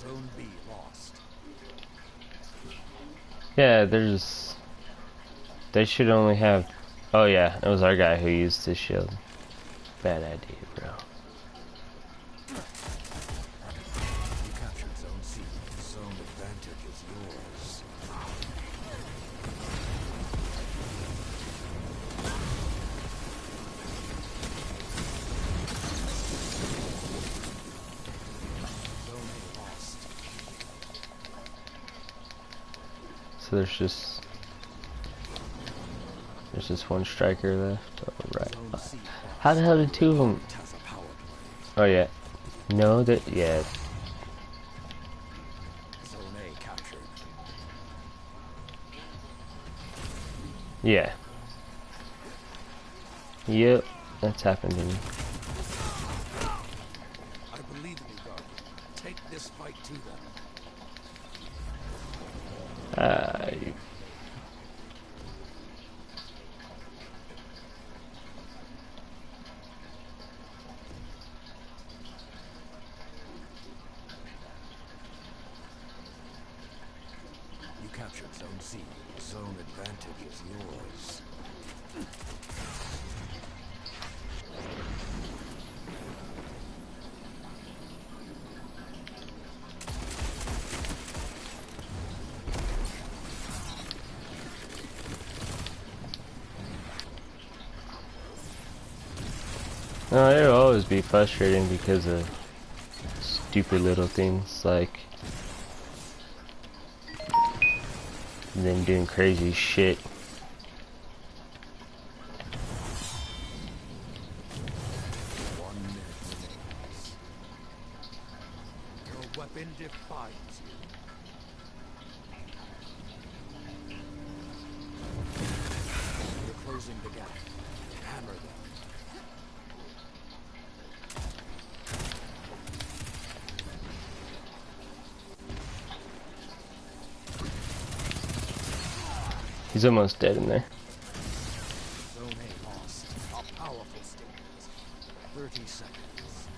Zone B lost. Yeah, they should only have, oh yeah, it was our guy who used this shield. Bad idea, bro. You captured Zone C. Zone advantage is yours. Zone A lost. So there's just one striker left. Alright. How the hell did 2 of them? Oh yeah. No, yeah. Zone A captured. Yeah. Yep, that's happened to me. I believe in you, Guardian. Take this fight to them. advantage is yours. No, it'll always be frustrating because of stupid little things like them doing crazy shit. One minute remains. Your weapon defines you. You're closing the gap. Hammer them. He's almost dead in there. Zone A lost. A powerful statement. 30 seconds.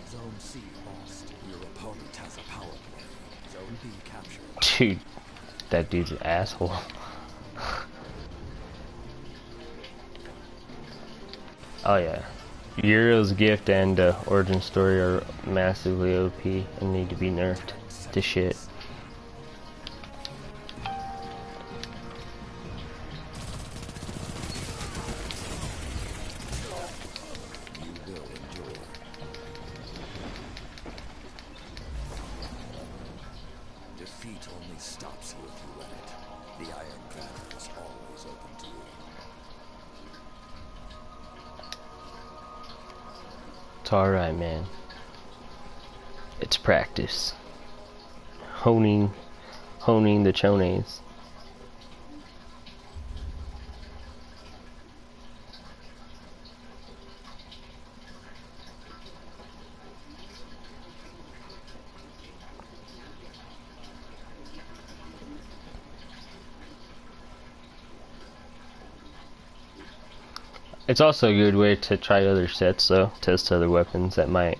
Zone C lost. Your opponent has a power play. Zone B captured. Dude, that dude's an asshole. Oh yeah. Euro's gift and origin story are massively OP and need to be nerfed to shit. Defeat only stops you if you let it. The Iron Banner is always open to you. It's alright, man. It's practice. Honing the chones. It's also a good way to try other sets though, test other weapons that might,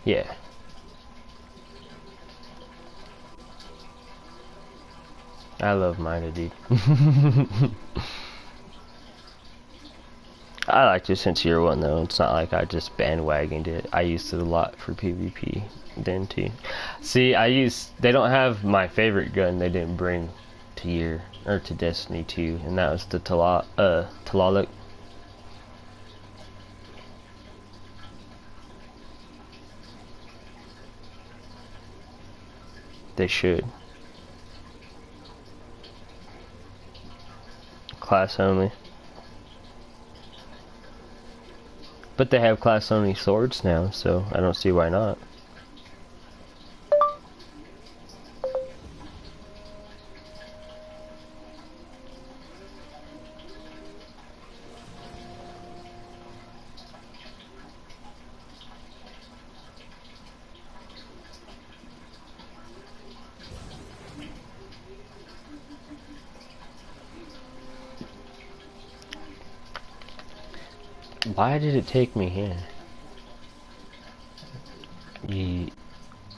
yeah. I love Mida, dude. I liked it since year one though, it's not like I just bandwagoned it. I used it a lot for PvP then too. See, they don't have my favorite gun they didn't bring to year, or to Destiny 2, and that was the Talalik. They should. Class only. But they have class only swords now, so I don't see why not. Why did it take me here?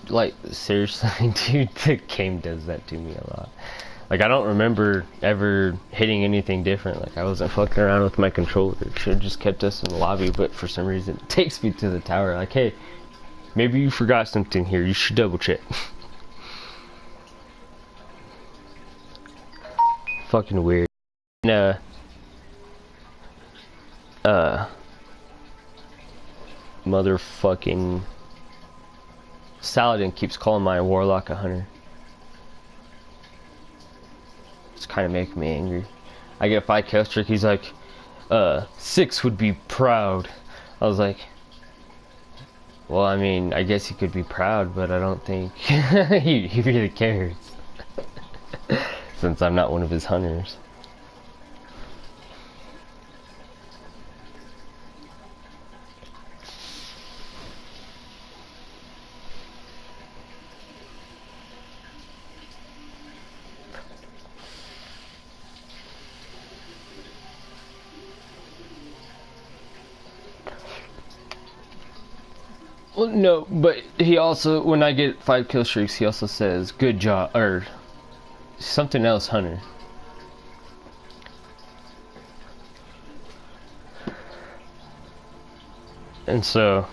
Like, seriously, dude, the game does that to me a lot. Like, I don't remember ever hitting anything different. Like, I wasn't fucking around with my controller. It should have just kept us in the lobby, but for some reason, it takes me to the tower. Like, hey, maybe you forgot something here. You should double check. Fucking weird. Motherfucking Saladin keeps calling my warlock a hunter. It's kind of making me angry. I get 5 kill streak, he's like, 6 would be proud. I was like, well, I mean, I guess he could be proud, but I don't think he really cares. Since I'm not one of his hunters. Well, no, but he also, when I get 5 kill streaks, he also says, good job, or something else hunter. And so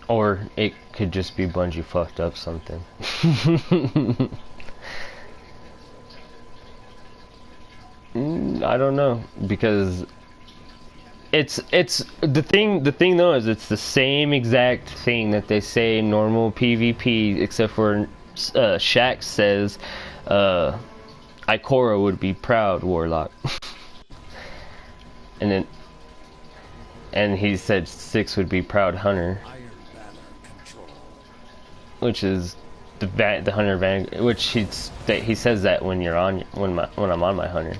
or it could just be Bungie fucked up something. I don't know, because it's the thing though is it's the same exact thing that they say in normal PvP, except for Shaq says Ikora would be proud warlock. and he said 6 would be proud hunter, which is the hunter van, which he says that when you're on when I'm on my hunter.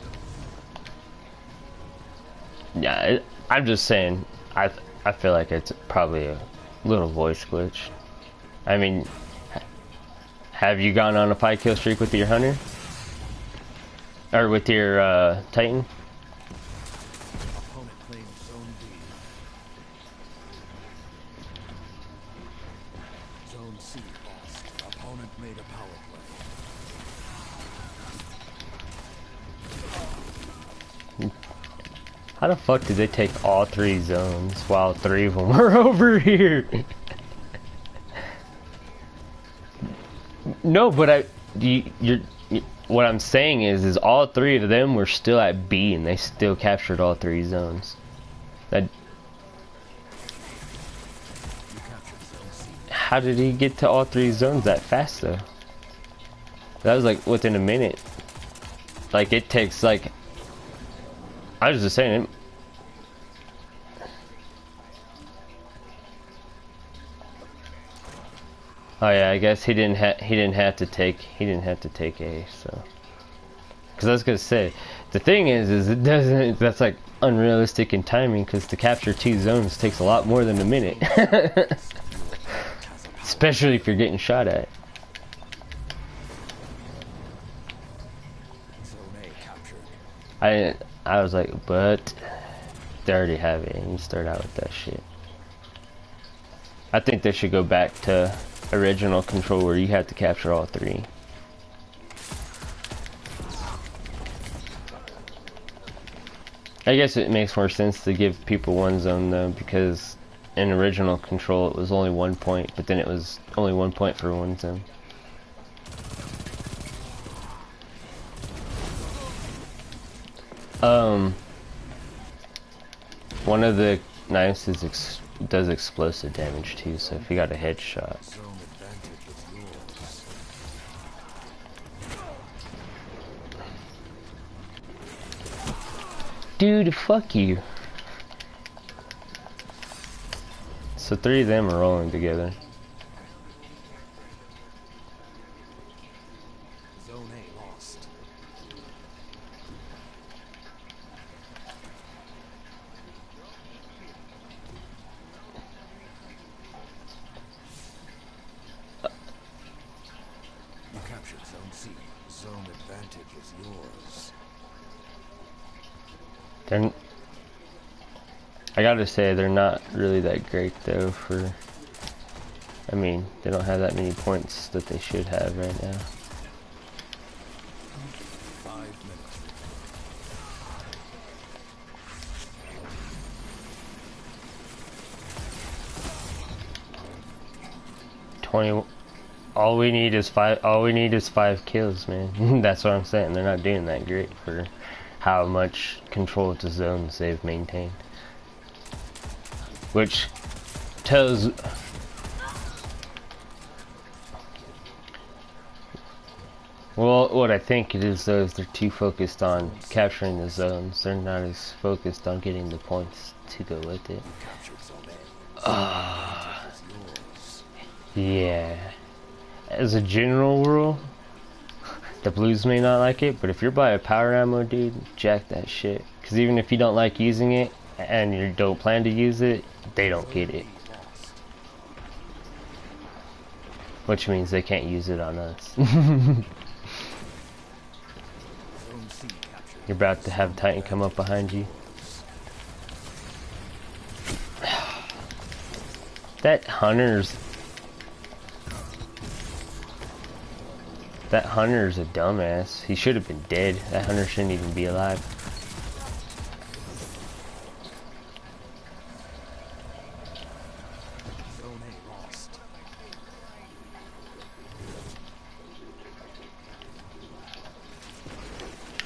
Yeah, I'm just saying, I feel like it's probably a little voice glitch. I mean, have you gone on a 5 kill streak with your hunter? Or with your Titan? Opponent claims Zone B. Zone C lost. Opponent made a power play. How the fuck did they take all 3 zones while 3 of them were over here? No, but what I'm saying is all 3 of them were still at B and they still captured all 3 zones. How did he get to all 3 zones that fast though? That was like within a minute. Like it takes like, I was just saying. Oh yeah, I guess he didn't have to take A, so. Because I was gonna say, the thing is it doesn't. That's like unrealistic in timing, because to capture 2 zones takes a lot more than a minute. Especially if you're getting shot at. I was like, but they already have it, and you start out with that shit. I think they should go back to original control where you had to capture all 3. I guess it makes more sense to give people 1 zone though, because in original control it was only 1 point, but then it was only 1 point for 1 zone. One of the knives does explosive damage too, so if you got a headshot. Dude, fuck you. So 3 of them are rolling together. Zone A lost. You captured Zone C. Zone advantage is yours. I gotta say, they're not really that great though for, I mean, they don't have that many points that they should have right now. 5 minutes. 20, all we need is 5 kills, man. That's what I'm saying. They're not doing that great for how much control to zones they've maintained. Which tells... Well, what I think it is though is they're too focused on capturing the zones. They're not as focused on getting the points to go with it. Yeah. As a general rule, the blues may not like it, but if you're by a power ammo, dude, jack that shit. Because even if you don't like using it, and you don't plan to use it, they don't get it. Which means they can't use it on us. Zone C captured. You're about to have Titan come up behind you. That hunter's a dumbass. He should have been dead. That hunter shouldn't even be alive. Zone A lost.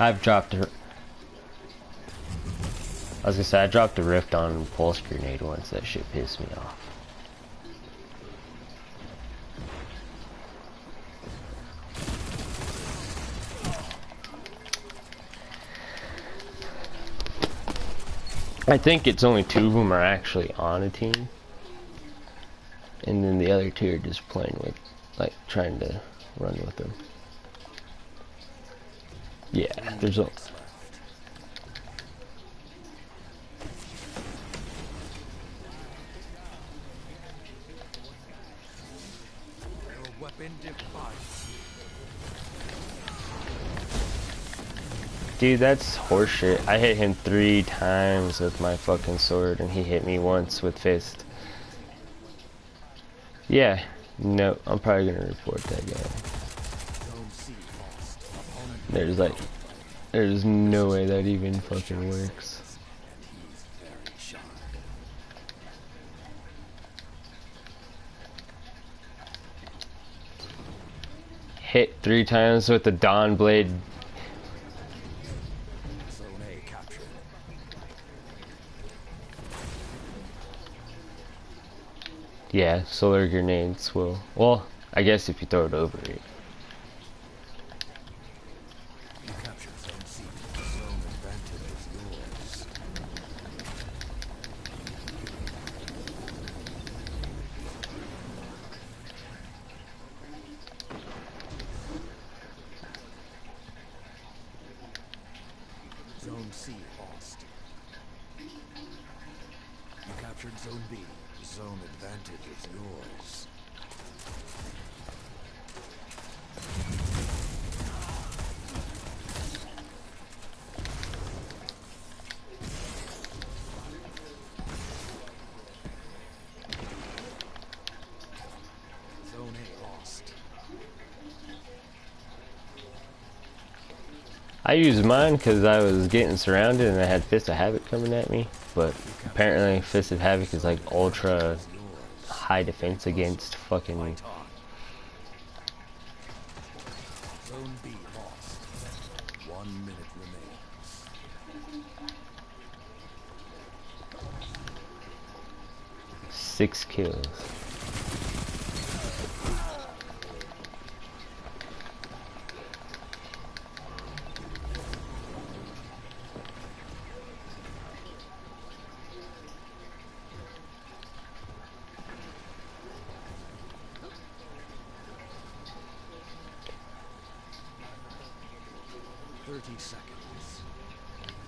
I've dropped her. I was gonna say, I dropped a rift on pulse grenade once. That shit pissed me off. I think it's only 2 of them are actually on a team. And then the other 2 are just playing with, like, trying to run with them. Yeah, there's a... Your weapon defies. Dude, that's horseshit. I hit him 3 times with my fucking sword, and he hit me once with fist. Yeah, no, I'm probably gonna report that guy. Zone C lost. Opponent There's no way that even fucking works. and he's very shy. Hit 3 times with the Dawn Blade. Zone A captured. Yeah, solar grenades will. Well, I guess if you throw it over it. You captured Zone C. Zone advantage is yours. Zone C lost. You captured Zone B. Zone advantage is yours. Zone A lost. I used mine because I was getting surrounded and I had Fist of Havoc coming at me. But apparently Fist of Havoc is like ultra high defense against fucking... Fight on. Zone B lost. 1 minute remains. 6 kills.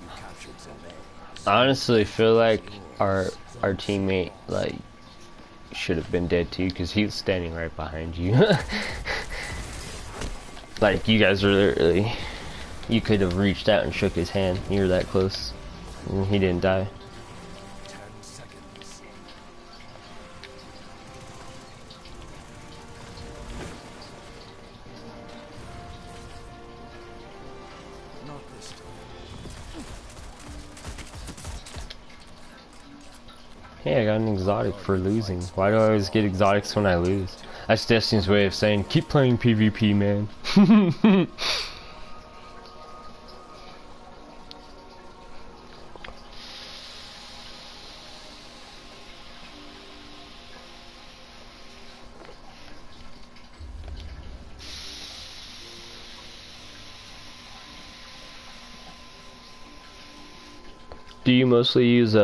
You captured Zone I honestly feel like our teammate like should have been dead too, because he was standing right behind you. Like you guys were literally, you could have reached out and shook his hand. You were that close, and he didn't die. 10 seconds. Not this time. Hey, I got an exotic for losing. Why do I always get exotics when I lose? That's Destiny's way of saying, keep playing PvP, man. Do you mostly use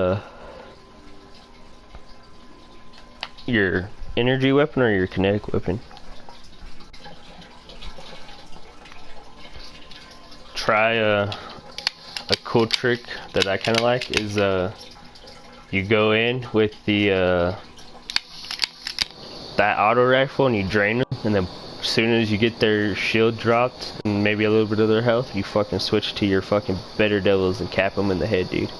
your energy weapon or your kinetic weapon? Try a cool trick that I kind of like is you go in with the that auto rifle and you drain them, and then as soon as you get their shield dropped and maybe a little bit of their health, you fucking switch to your fucking better devils and cap them in the head, dude.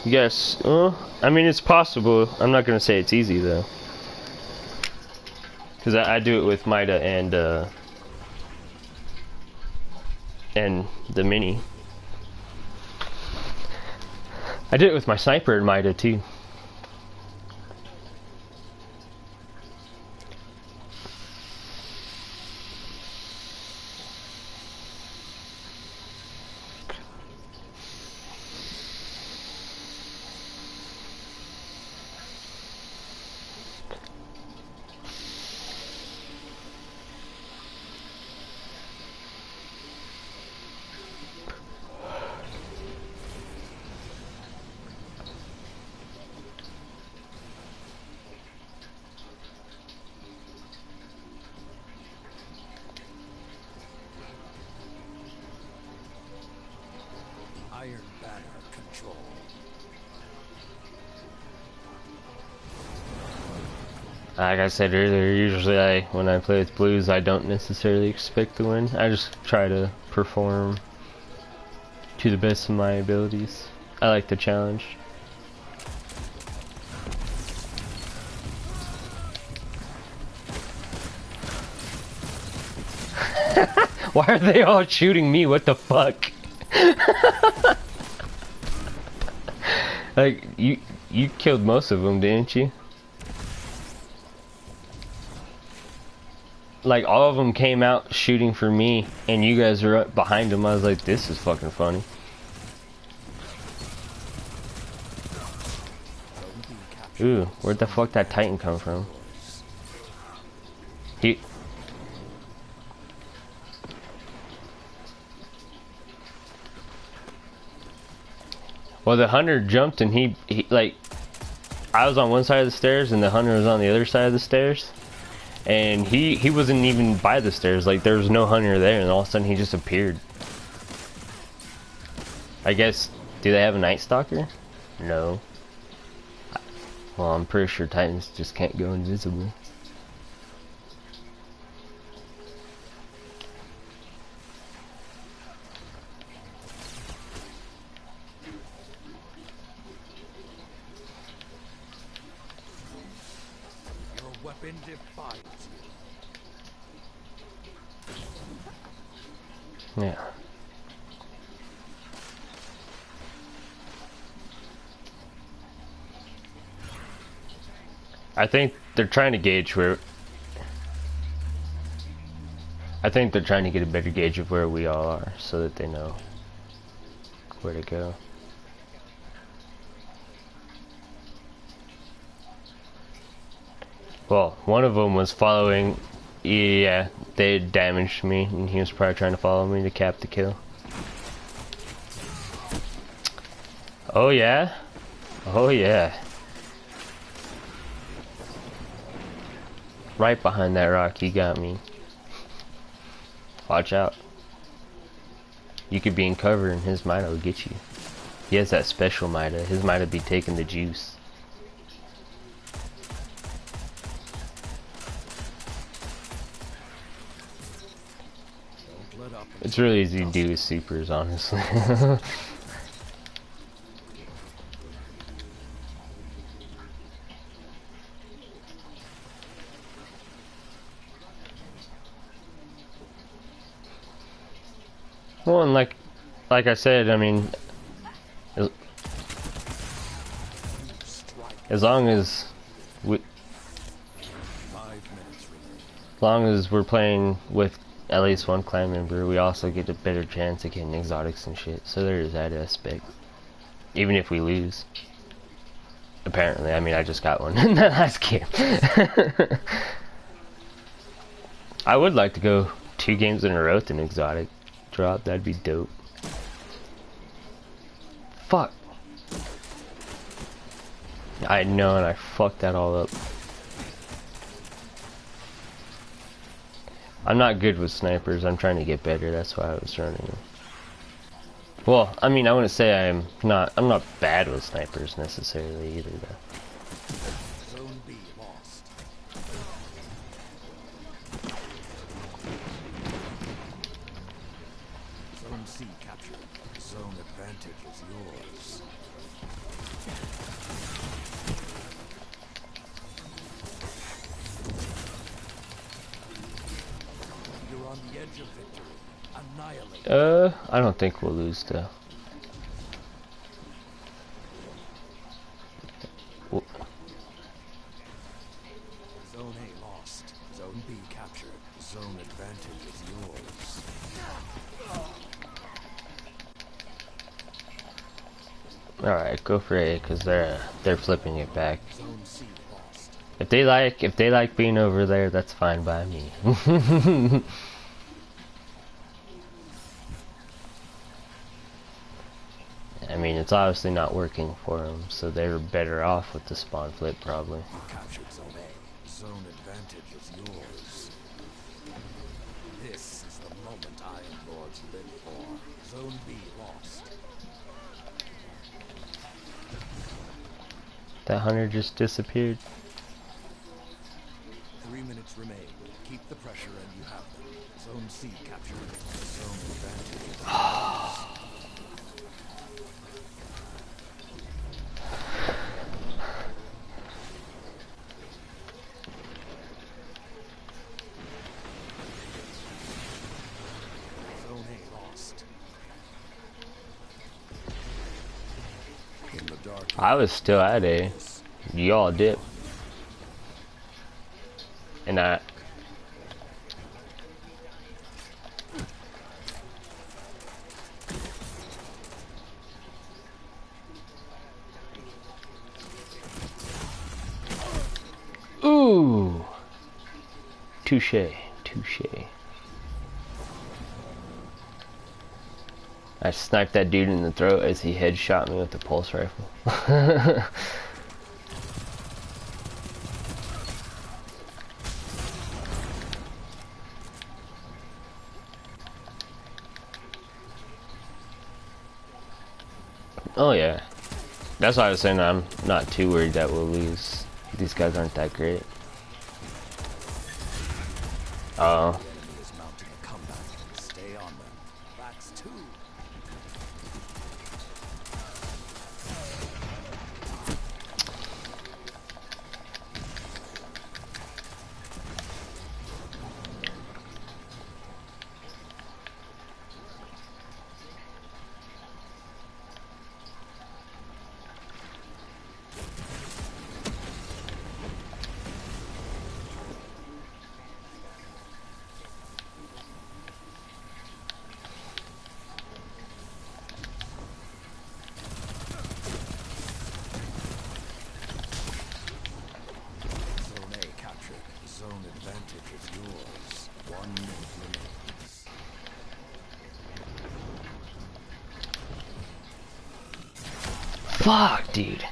Yes, I mean it's possible. I'm not gonna say it's easy though, because I do it with Mida and the mini. I did it with my sniper and Mida too. Iron Banner control. Like I said earlier, usually when I play with blues, I don't necessarily expect to win. I just try to perform to the best of my abilities. I like the challenge. Why are they all shooting me? What the fuck? Like, you killed most of them, didn't you? Like, all of them came out shooting for me, and you guys were up behind them. I was like, this is fucking funny. Ooh, where'd the fuck that Titan come from? Well, the hunter jumped and he like, I was on one side of the stairs and the hunter was on the other side of the stairs. And he wasn't even by the stairs, like there was no hunter there, and all of a sudden he just appeared. I guess, do they have a Night Stalker? No. Well, I'm pretty sure Titans just can't go invisible. Your weapon defines you. Yeah. I think they're trying to gauge where... I think they're trying to get a better gauge of where we all are, so that they know where to go. Well, one of them was following... Yeah, they damaged me, and he was probably trying to follow me to cap the kill. Oh yeah? Oh yeah. Right behind that rock, he got me. Watch out. You could be in cover and his Mida will get you. He has that special Mida. His Mida be taking the juice. It's really easy to do with supers, honestly. Well, and like I said, I mean, as long as we're playing with at least one clan member, we also get a better chance of getting exotics and shit. So there is that aspect. Even if we lose. Apparently, I mean, I just got one in that last game. I would like to go 2 games in a row with an exotic drop. That'd be dope. Fuck. I know, and I fucked that all up. I'm not good with snipers. I'm trying to get better. That's why I was running. Well, I mean, I wouldn't say I'm not bad with snipers necessarily either, though. Zone B lost. Zone C captured. Zone advantage is yours. You're on the edge of victory. Annihilate. I don't think we'll lose though. Zone A lost. Zone B captured. Zone advantage is yours. All right, go for A because they're flipping it back. Zone C lost. If they like being over there, that's fine by me. I mean, it's obviously not working for them, so they're better off with the spawn flip probably. You captured Zone A. Zone advantage is yours. This is the moment Iron Lords live for. Zone B lost. That hunter just disappeared. 3 minutes remain. Keep the pressure and you have them. Zone C captured. Zone advantage is yours. Zone A lost. In the dark, I was still at A. Y'all dip. And I... Ooh! Touche. Touche. I sniped that dude in the throat as he headshot me with the pulse rifle. Oh yeah. That's why I was saying I'm not too worried that we'll lose. These guys aren't that great. Uh-oh. The enemy is mounting a comeback. Stay on them. That's two. Zone A captured. Zone advantage is yours. 1 minute remains. Fuck, dude.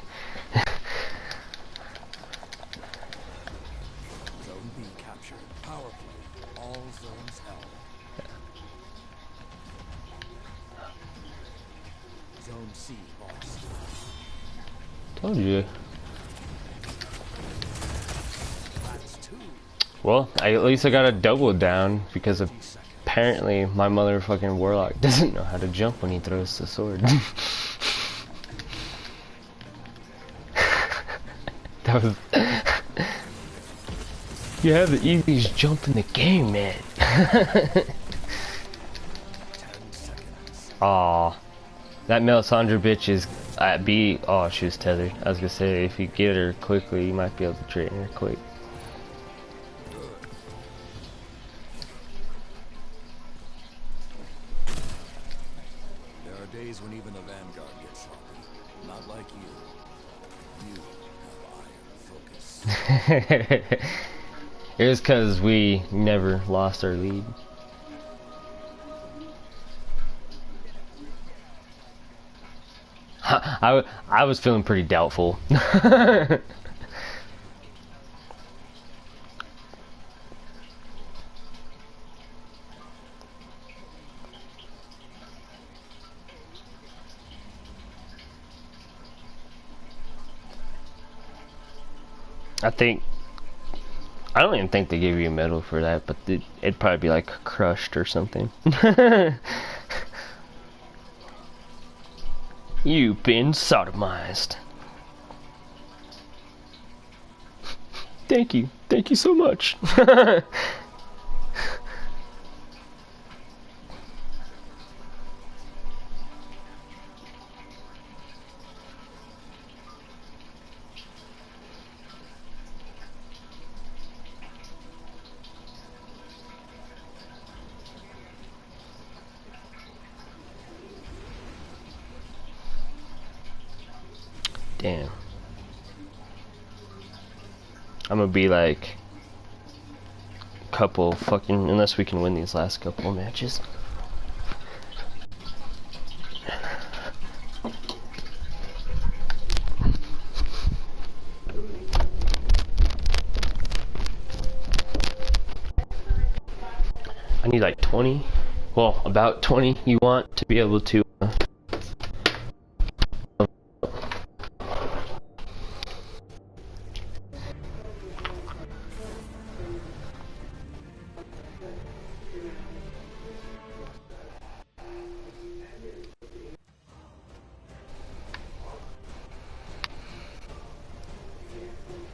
Zone B captured. Power play. All zones held. Zone C lost. Told you. That's two. Well, at least I got a double down because 50 seconds. apparently my motherfucking warlock doesn't know how to jump when he throws the sword. That was... You have the easiest jump in the game, man. 10 seconds. Aw. That Melisandre bitch is at B. Oh, she was tethered. I was gonna say, if you get her quickly, you might be able to train her quick. There are days when even the Vanguard gets sloppy. Not like you. You have iron focus. It was because we never lost our lead. I was feeling pretty doubtful. I don't even think they give you a medal for that, but it'd probably be like crushed or something. You've been sodomized. Thank you so much. Damn. I'm gonna be like couple fucking, unless we can win these last couple matches. I need like 20, well, about 20 you want to be able to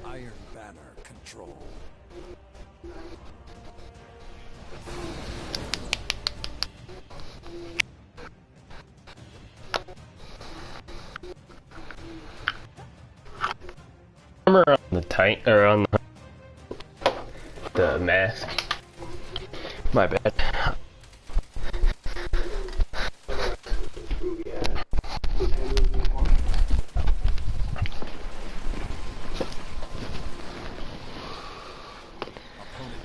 Iron Banner control. armor on the tight or on the mask. My bad. Opponent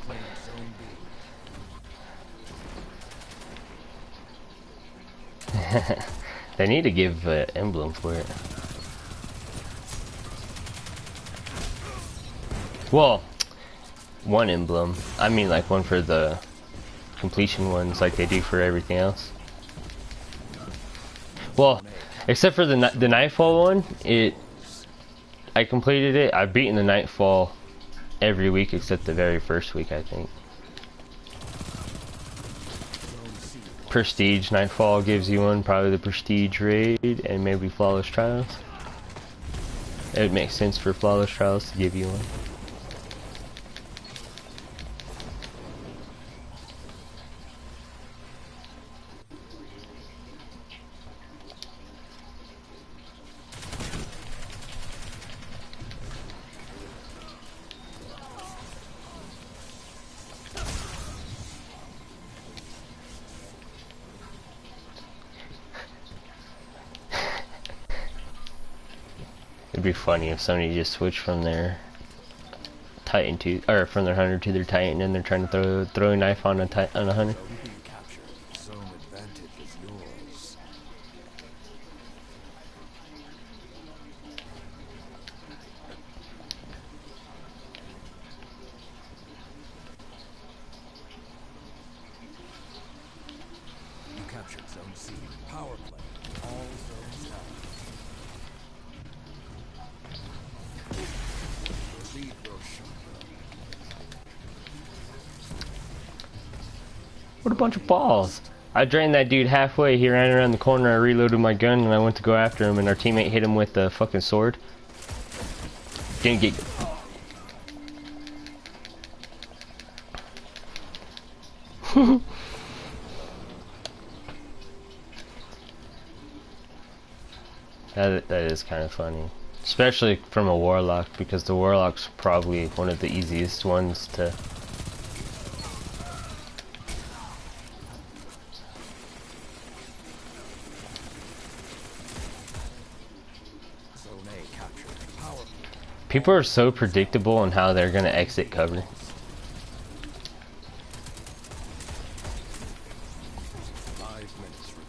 claims Zone B. They need to give an emblem for it. Well, one emblem. I mean like one for the completion ones like they do for everything else. Well, except for the Nightfall one, I completed it. I've beaten the Nightfall every week except the very first week, I think. Prestige Nightfall gives you one, probably the Prestige Raid, and maybe Flawless Trials. It makes sense for Flawless Trials to give you one. It'd be funny if somebody just switched from their Titan to, or from their hunter to their Titan, and they're trying to throw a knife on a hunter. Zone B captured. Zone advantage is yours. You captured Zone C. Power play. All zones down. Your lead grows sharper. What a bunch of balls! I drained that dude halfway. He ran around the corner. I reloaded my gun and I went to go after him, and our teammate hit him with the fucking sword. Didn't get. That is kind of funny, especially from a warlock, because the warlock's probably one of the easiest ones to. Zone A captured. Power play. People are so predictable on how they're gonna exit cover. 5 minutes remaining.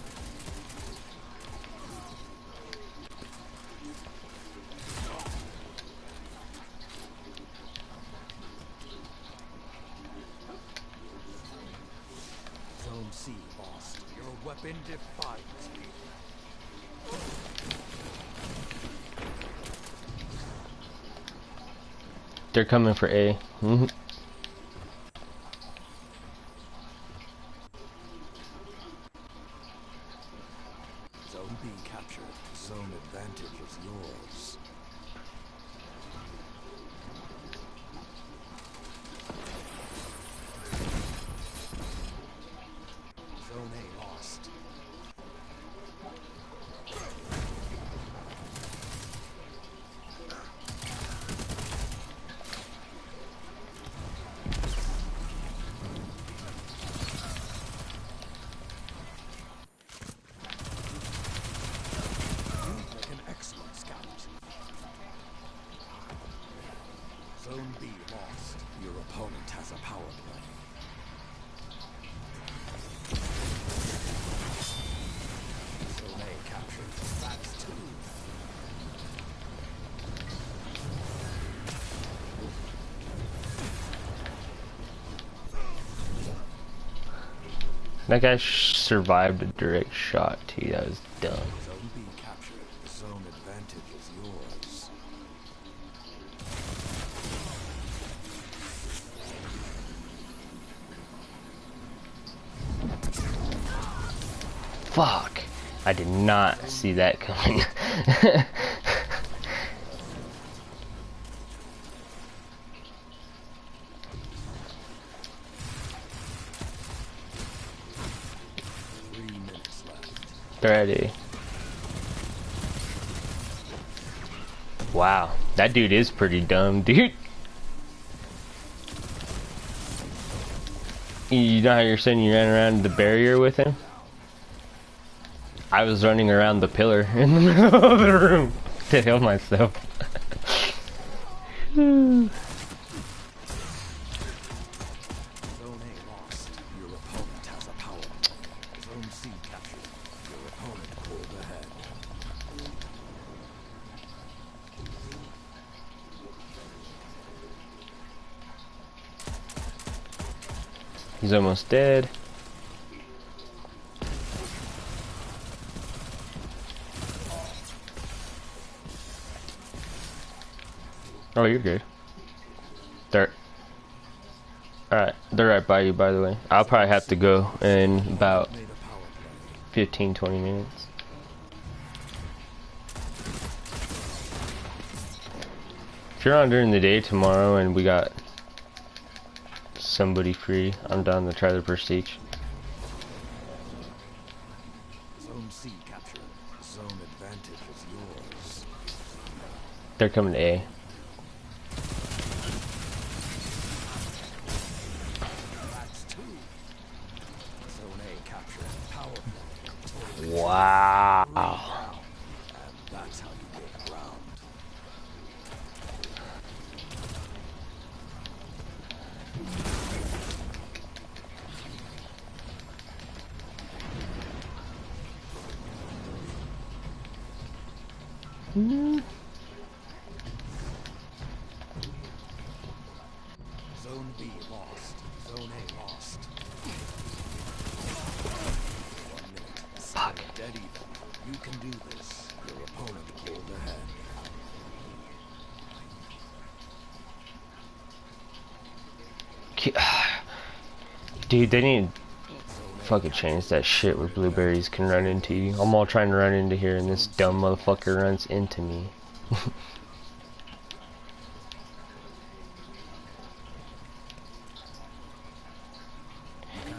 Zone C lost. Your weapon defies me. They're coming for A. Zone B captured. Zone advantage is yours. Zone A lost. An excellent scout. Zone B lost. Your opponent has a power play. Zone A captured. That's two. That guy survived a direct shot too. That was dumb. Zone B captured. Zone advantage is yours. Fuck. I did not see that coming. 3 minutes left. They're at A. Wow. That dude is pretty dumb, dude. You know how you're saying you ran around the barrier with him? I was running around the pillar in the middle of the room to heal myself. Zone A lost. Your opponent has a power play. Zone C captured. Your opponent pulled ahead. He's almost dead. Oh, you're good. They're alright. They're right by you, by the way. I'll probably have to go in about Made a power play. 15-20 minutes. If you're on during the day tomorrow and we got somebody free, I'm down to try the prestige. Zone C captured. Zone advantage is yours. They're coming to A. That's two. Zone A captured. Power play. Wow. And that's how you get ground. Zone B lost. Zone A lost. 1 minute. Fuck. Dead even. You can do this. Your opponent pulled ahead. Dude, they need to fucking change that shit where blueberries can run into you. I'm all trying to run into here and this dumb motherfucker runs into me.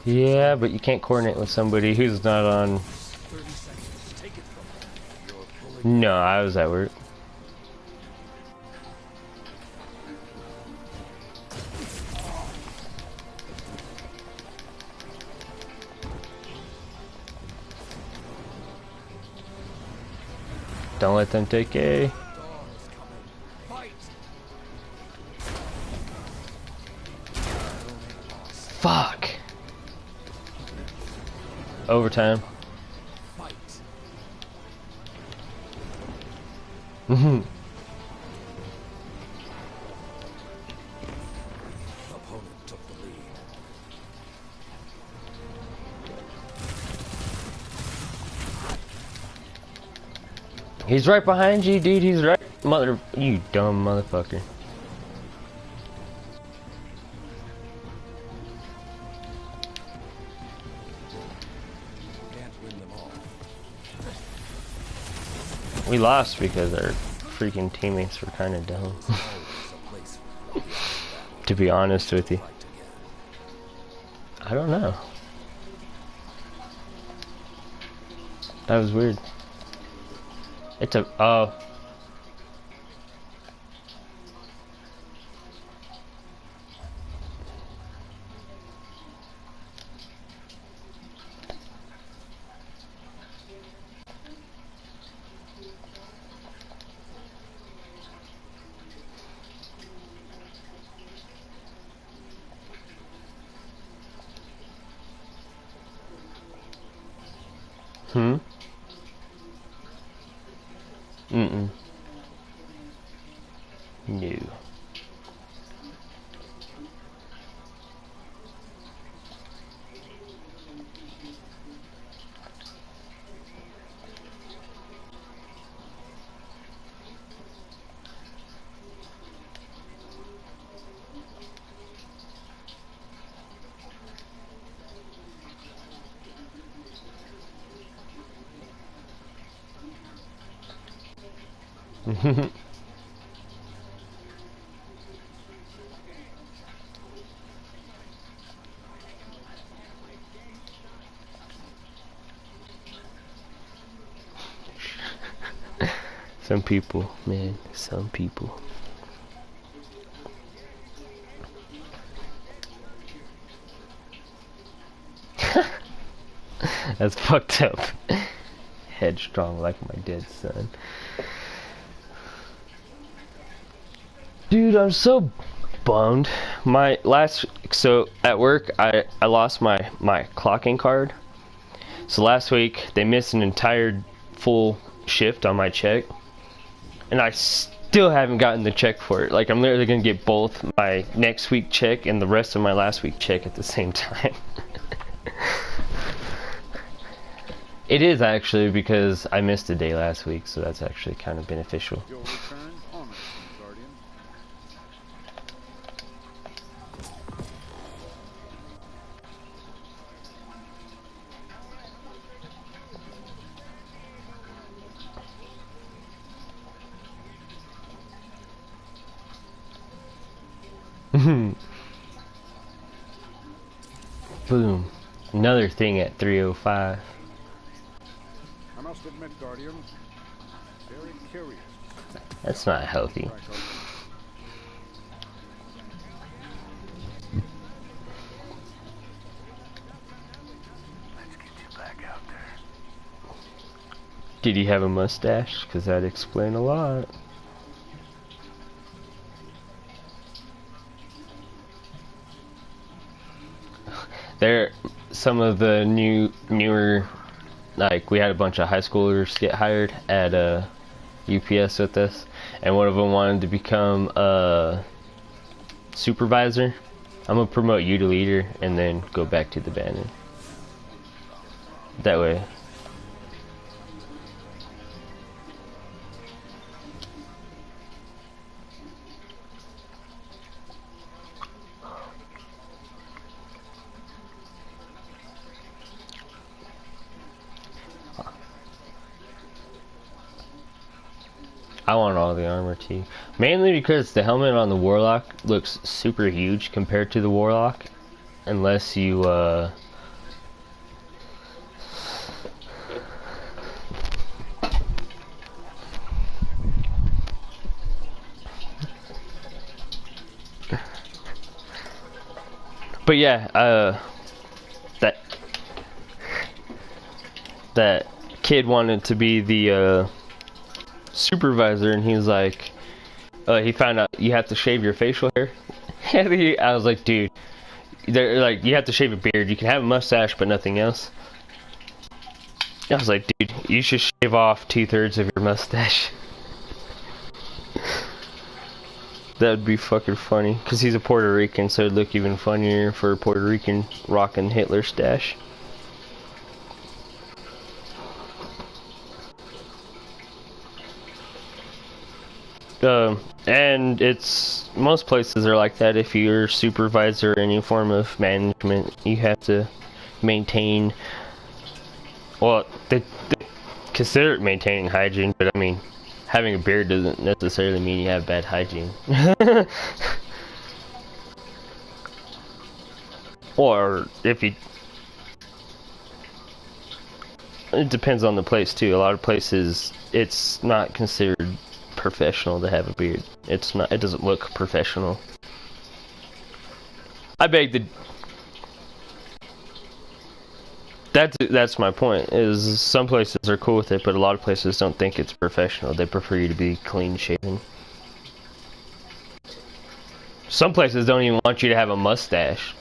Yeah, but you can't coordinate with somebody who's not on. 30 seconds. Take it from them. You're pulling. No, I was at work. Don't let them take A. Dawn is coming. Fight. Zone A lost. Fuck. Overtime. Fight. Mhm. Opponent took the lead. He's right behind you, dude. He's right. You dumb motherfucker. We lost because our freaking teammates were kind of dumb. To be honest with you. I don't know. That was weird. It's a... Oh. Mm-mm. No. Some people, man, some people. That's fucked up. Headstrong like my dead son. Dude, I'm so bummed. So at work, I lost my clocking card. So last week, they missed an entire full shift on my check. And I still haven't gotten the check for it. Like, I'm literally gonna get both my next week check and the rest of my last week check at the same time. It is actually, because I missed a day last week, so that's actually kind of beneficial. Your return honors you, Guardian. Boom. Another thing at 3:05. I must admit, Guardian, very curious. That's not healthy. Let's get you back out there. Did he have a mustache? Because that'd explain a lot. There, some of the newer, like, we had a bunch of high schoolers get hired at UPS with us, and one of them wanted to become a supervisor. I'm gonna promote you to leader and then go back to the bandit. That way. I want all the armor too. Mainly because the helmet on the Warlock looks super huge compared to the Warlock. Unless you, But yeah, that kid wanted to be the, supervisor, and he's like, he found out you have to shave your facial hair. I was like, dude, they're like, you have to shave a beard. You can have a mustache, but nothing else. I was like, dude, you should shave off 2/3 of your mustache. That would be fucking funny, because he's a Puerto Rican, so it'd look even funnier for a Puerto Rican rocking Hitler stash. And it's, most places are like that. If you're a supervisor or any form of management, you have to maintain, well, consider it maintaining hygiene, but I mean, having a beard doesn't necessarily mean you have bad hygiene. Or if you... It depends on the place too. A lot of places, it's not considered professional to have a beard. It's not. It doesn't look professional. I beg to... That's my point, is some places are cool with it, but a lot of places don't think it's professional. They prefer you to be clean shaven. Some places don't even want you to have a mustache.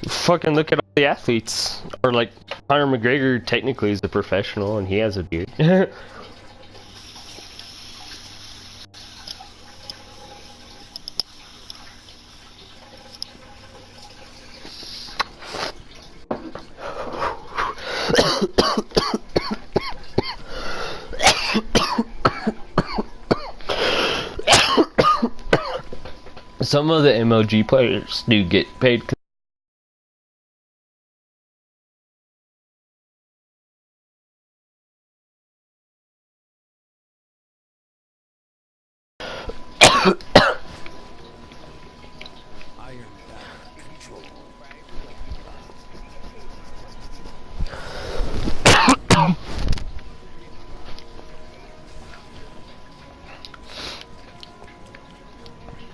Fucking look at all the athletes. Or like, Conor McGregor technically is a professional and he has a beard. Some of the MLG players do get paid.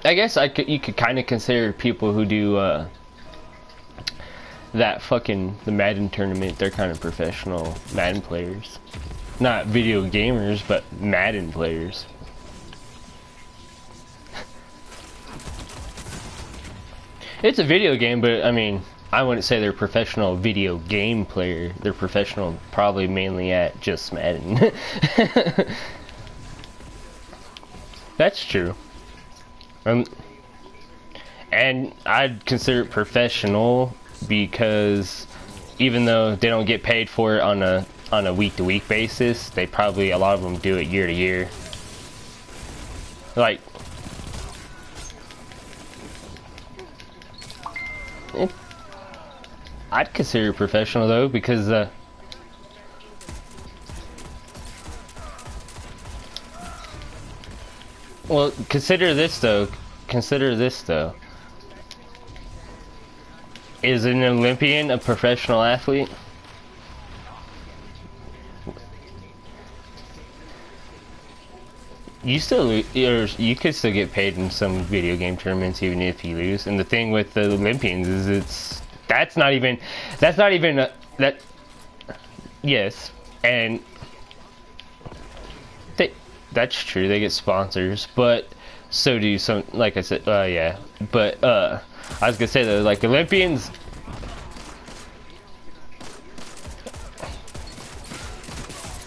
I guess you could kind of consider people who do that the Madden tournament. They're kind of professional Madden players, not video gamers, but Madden players. It's a video game, but I mean, I wouldn't say they're professional video game player. They're professional, probably mainly at just Madden. That's true. And I'd consider it professional because even though they don't get paid for it on a week-to-week basis, a lot of them do it year to year. Like, I'd consider it professional though, because well, consider this though. Is an Olympian a professional athlete? You could still get paid in some video game tournaments even if you lose. And the thing with the Olympians is yes, and that's true. They get sponsors, but so do some. Like I said, yeah. But I was gonna say though, like Olympians.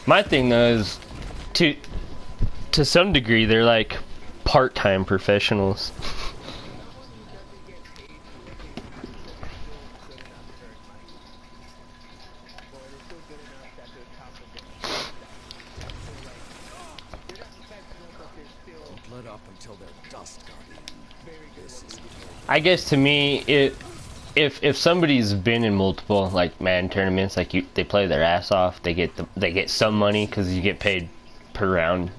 My thing though is, to some degree, they're like part-time professionals. I guess to me, if somebody's been in multiple like Madden tournaments, like they play their ass off, they get some money because you get paid per round.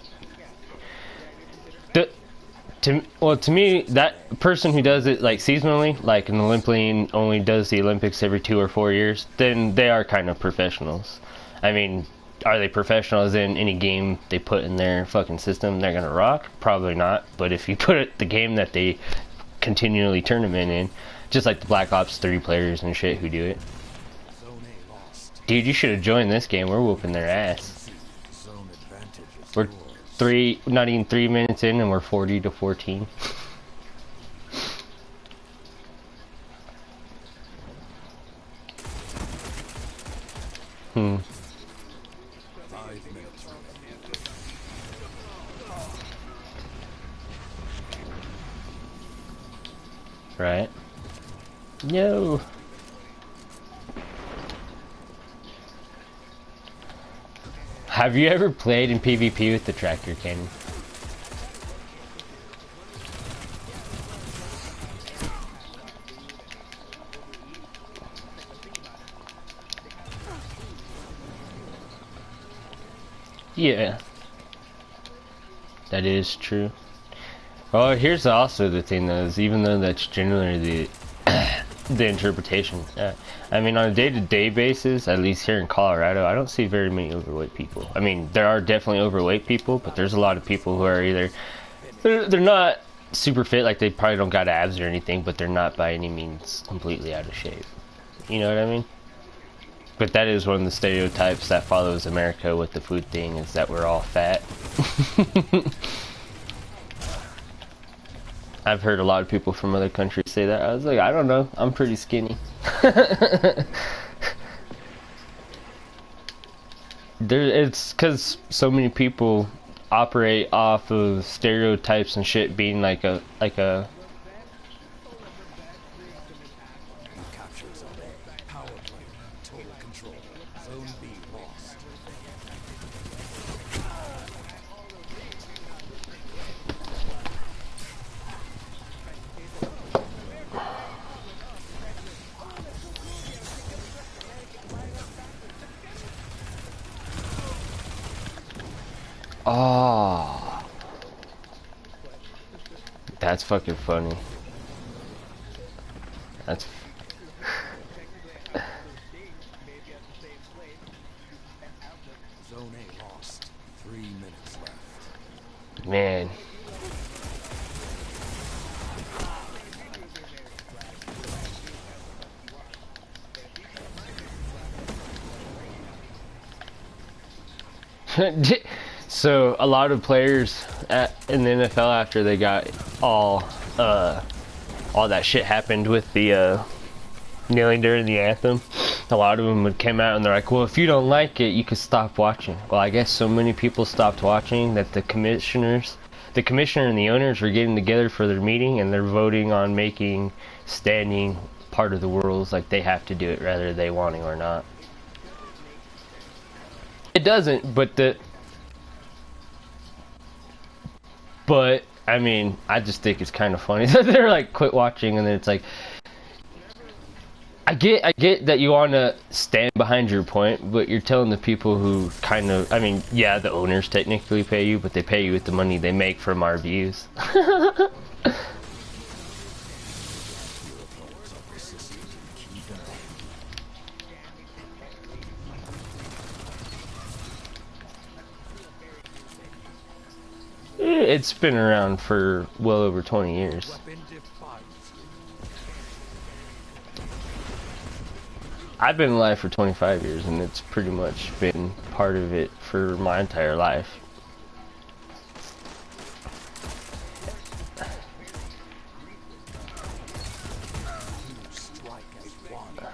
To me, that person who does it like seasonally, like an Olympian only does the Olympics every 2 or 4 years, then they are kind of professionals. I mean, are they professionals in any game they put in their fucking system they're gonna rock? Probably not. But if you put the game that they continually tournament in, just like the Black Ops 3 players and shit who do it. Dude, you should have joined this game. We're whooping their ass. We're not even 3 minutes in and we're 40-14. Right. No. Have you ever played in PvP with the tractor cannon? Yeah, that is true. Well, here's also the thing though, is even though that's generally the the interpretation, I mean, on a day-to-day basis, at least here in Colorado, I don't see very many overweight people. I mean, there are definitely overweight people, but there's a lot of people who are either they're not super fit, like they probably don't got abs or anything, but they're not by any means completely out of shape. You know what I mean? But that is one of the stereotypes that follows America with the food thing, is that we're all fat. I've heard a lot of people from other countries say that. I was like, I don't know, I'm pretty skinny. It's because so many people operate off of stereotypes and shit being like a You captured Zone A. Power play. Total control. Zone B lost. Oh, that's fucking funny. That's Zone A lost. 3 minutes left. man. So a lot of players in the NFL, after they got all that shit happened with the kneeling during the anthem, a lot of them would come out and they're like, well, if you don't like it, you could stop watching. Well, I guess so many people stopped watching that the commissioner and the owners were getting together for their meeting, and they're voting on making standing part of the rules. Like, they have to do it whether they want to or not. It doesn't, but I mean, I just think it's kind of funny that they're like, quit watching, and then it's like, I get that you want to stand behind your point, but you're telling the people who kind of, I mean, yeah, the owners technically pay you, but they pay you with the money they make from our views. It's been around for well over 20 years. Weapon defies you. I've been alive for 25 years, and it's pretty much been part of it for my entire life. You strike as one.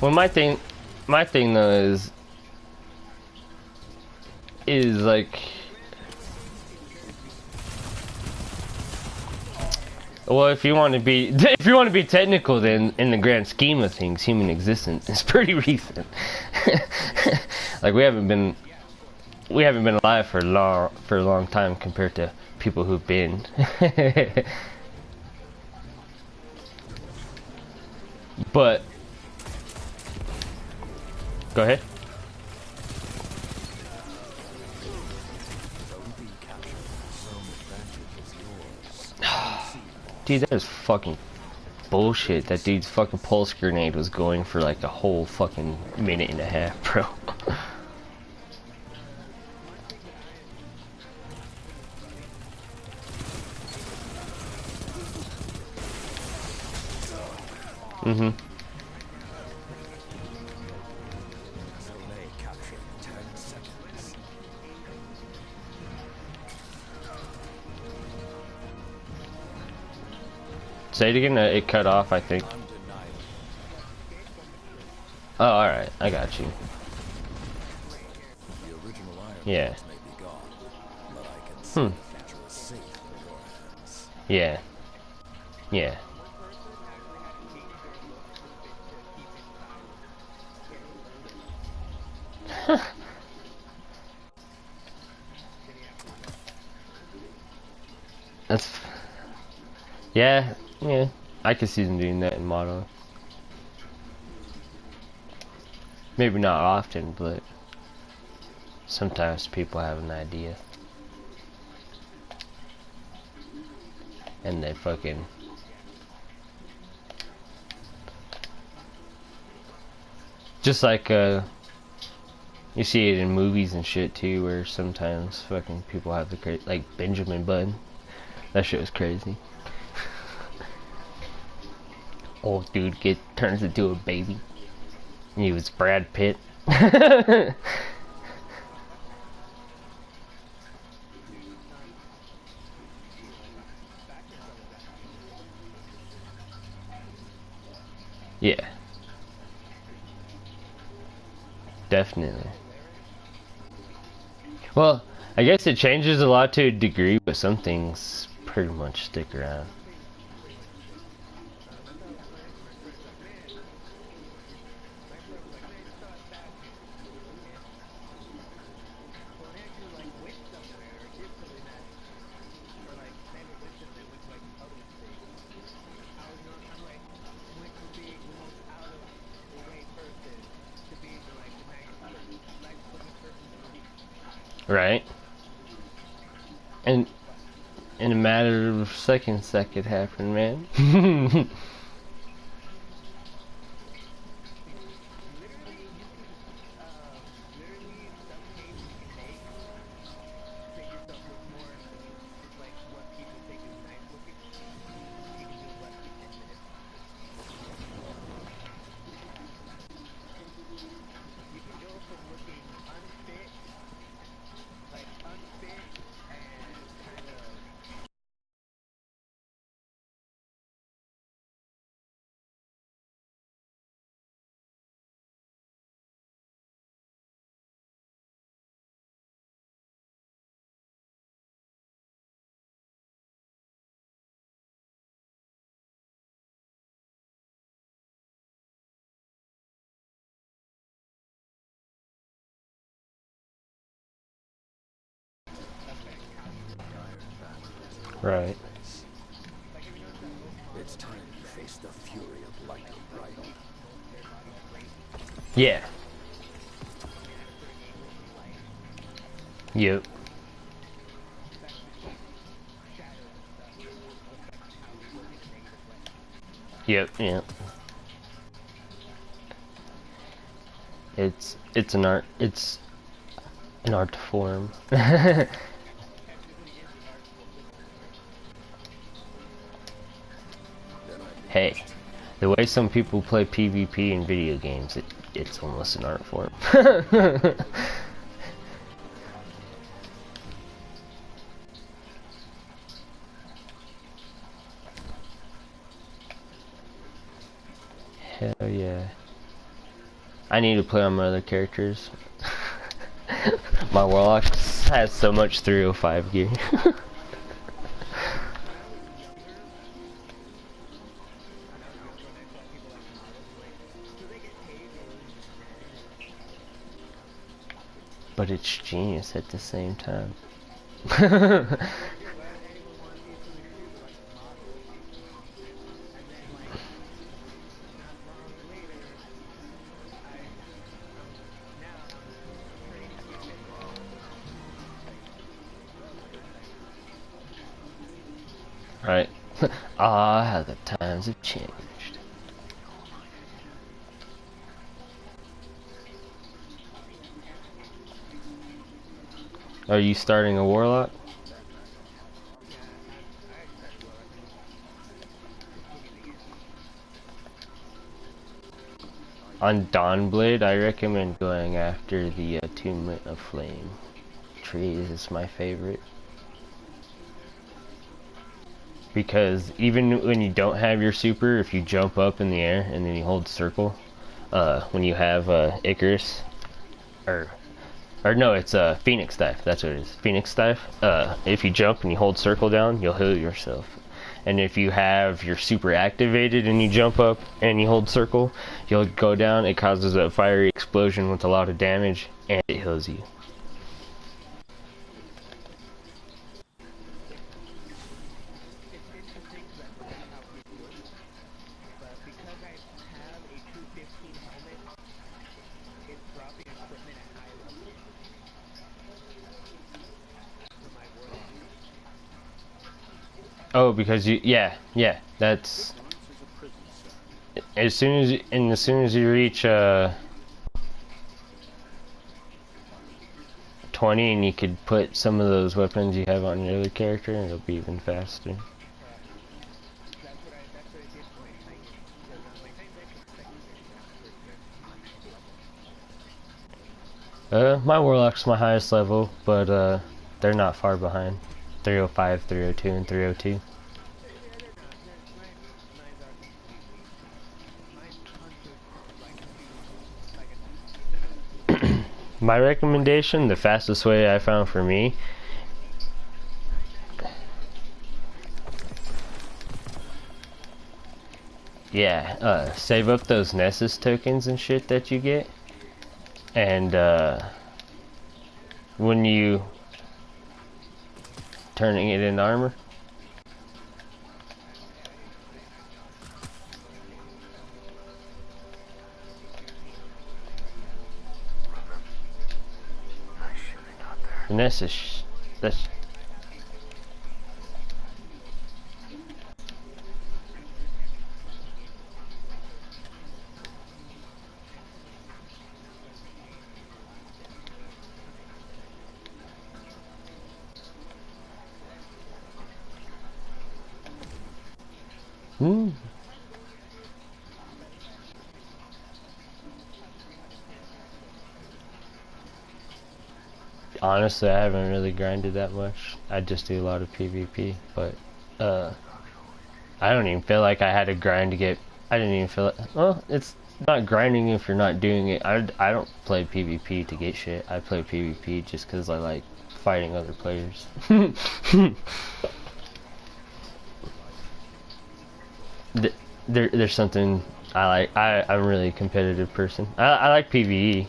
Well, my thing though is like, well, if you want to be technical, then in the grand scheme of things, human existence is pretty recent. Like, we haven't been alive for a long time compared to people who've been. But go ahead. Dude, that is fucking bullshit. That dude's fucking pulse grenade was going for like a whole fucking minute and a half, bro. Mm-hmm. Captured 10 seconds. Say it again. It cut off, I think. Undeniable. Oh, alright. I got you. The original Iron Yeah. Lords may be gone, but I can see the future is safe in your hands. Yeah. Yeah. That's... Yeah, I could see them doing that in Model. Maybe not often, but sometimes people have an idea. And they fucking... Just like, you see it in movies and shit too, where sometimes fucking people have the like Benjamin Button. That shit was crazy. Old dude turns into a baby. And he was Brad Pitt. Yeah. Definitely. Well, I guess it changes a lot to a degree, but some things pretty much stick around. Right? And in a matter of seconds that could happen, man. Right. It's time you face the fury of light unbridled. Yeah. Yep. Yep, yep. It's an art form. Hey, the way some people play PvP in video games, it's almost an art form. Hell yeah. I need to play on my other characters. My Warlock has so much 305 gear. But it's genius at the same time. Right. Ah, how the times have changed. Are you starting a Warlock? On Dawnblade, I recommend going after the Attunement of Flame. Trees is my favorite. Because even when you don't have your super, if you jump up in the air and then you hold circle, when you have Icarus, or no, it's Phoenix Dive, that's what it is, Phoenix Dive, if you jump and you hold circle down, you'll heal yourself. And if you have your super activated and you jump up and you hold circle, you'll go down, it causes a fiery explosion with a lot of damage, and it heals you. Oh, because you, yeah, that's, as soon as you reach, 20 and you could put some of those weapons you have on your other character and it'll be even faster. My Warlock's my highest level, but, they're not far behind. 305, 302, and 302. My recommendation, the fastest way I found for me, save up those Nessus tokens and shit that you get, and when you turning it into armor, Nessus, that's honestly, I haven't really grinded that much. I just do a lot of PvP, but I don't even feel like I had to grind to get. I didn't even feel it. Well, it's not grinding if you're not doing it. I don't play PvP to get shit. I play PvP just because I like fighting other players. There's something I like. I'm a really competitive person. I like PvE.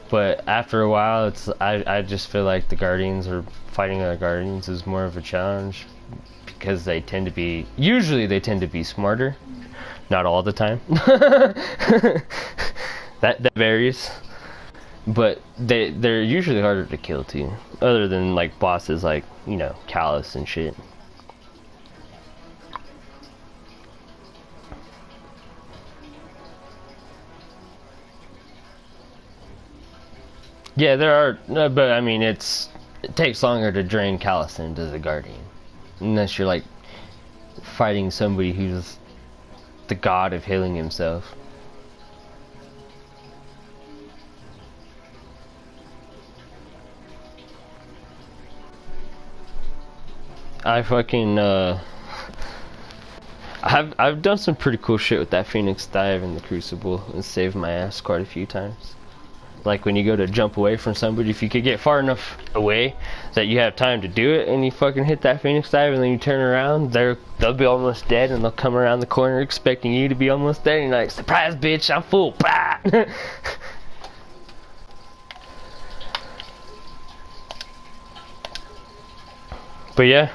But after a while, I just feel like the Guardians, or fighting other Guardians, is more of a challenge because they tend to be, usually they tend to be smarter, not all the time. that varies, but they're usually harder to kill too, other than like bosses like, you know, Callus and shit. Yeah, there are, but I mean, it takes longer to drain Callus than it does a Guardian. Unless you're like fighting somebody who's the god of healing himself. I fucking, I've done some pretty cool shit with that Phoenix dive in the Crucible and saved my ass quite a few times. Like when you go to jump away from somebody, if you could get far enough away that you have time to do it and you fucking hit that Phoenix dive and then you turn around, they'll be almost dead and they'll come around the corner expecting you to be almost dead and you're like, surprise bitch, I'm full. Bah! But yeah,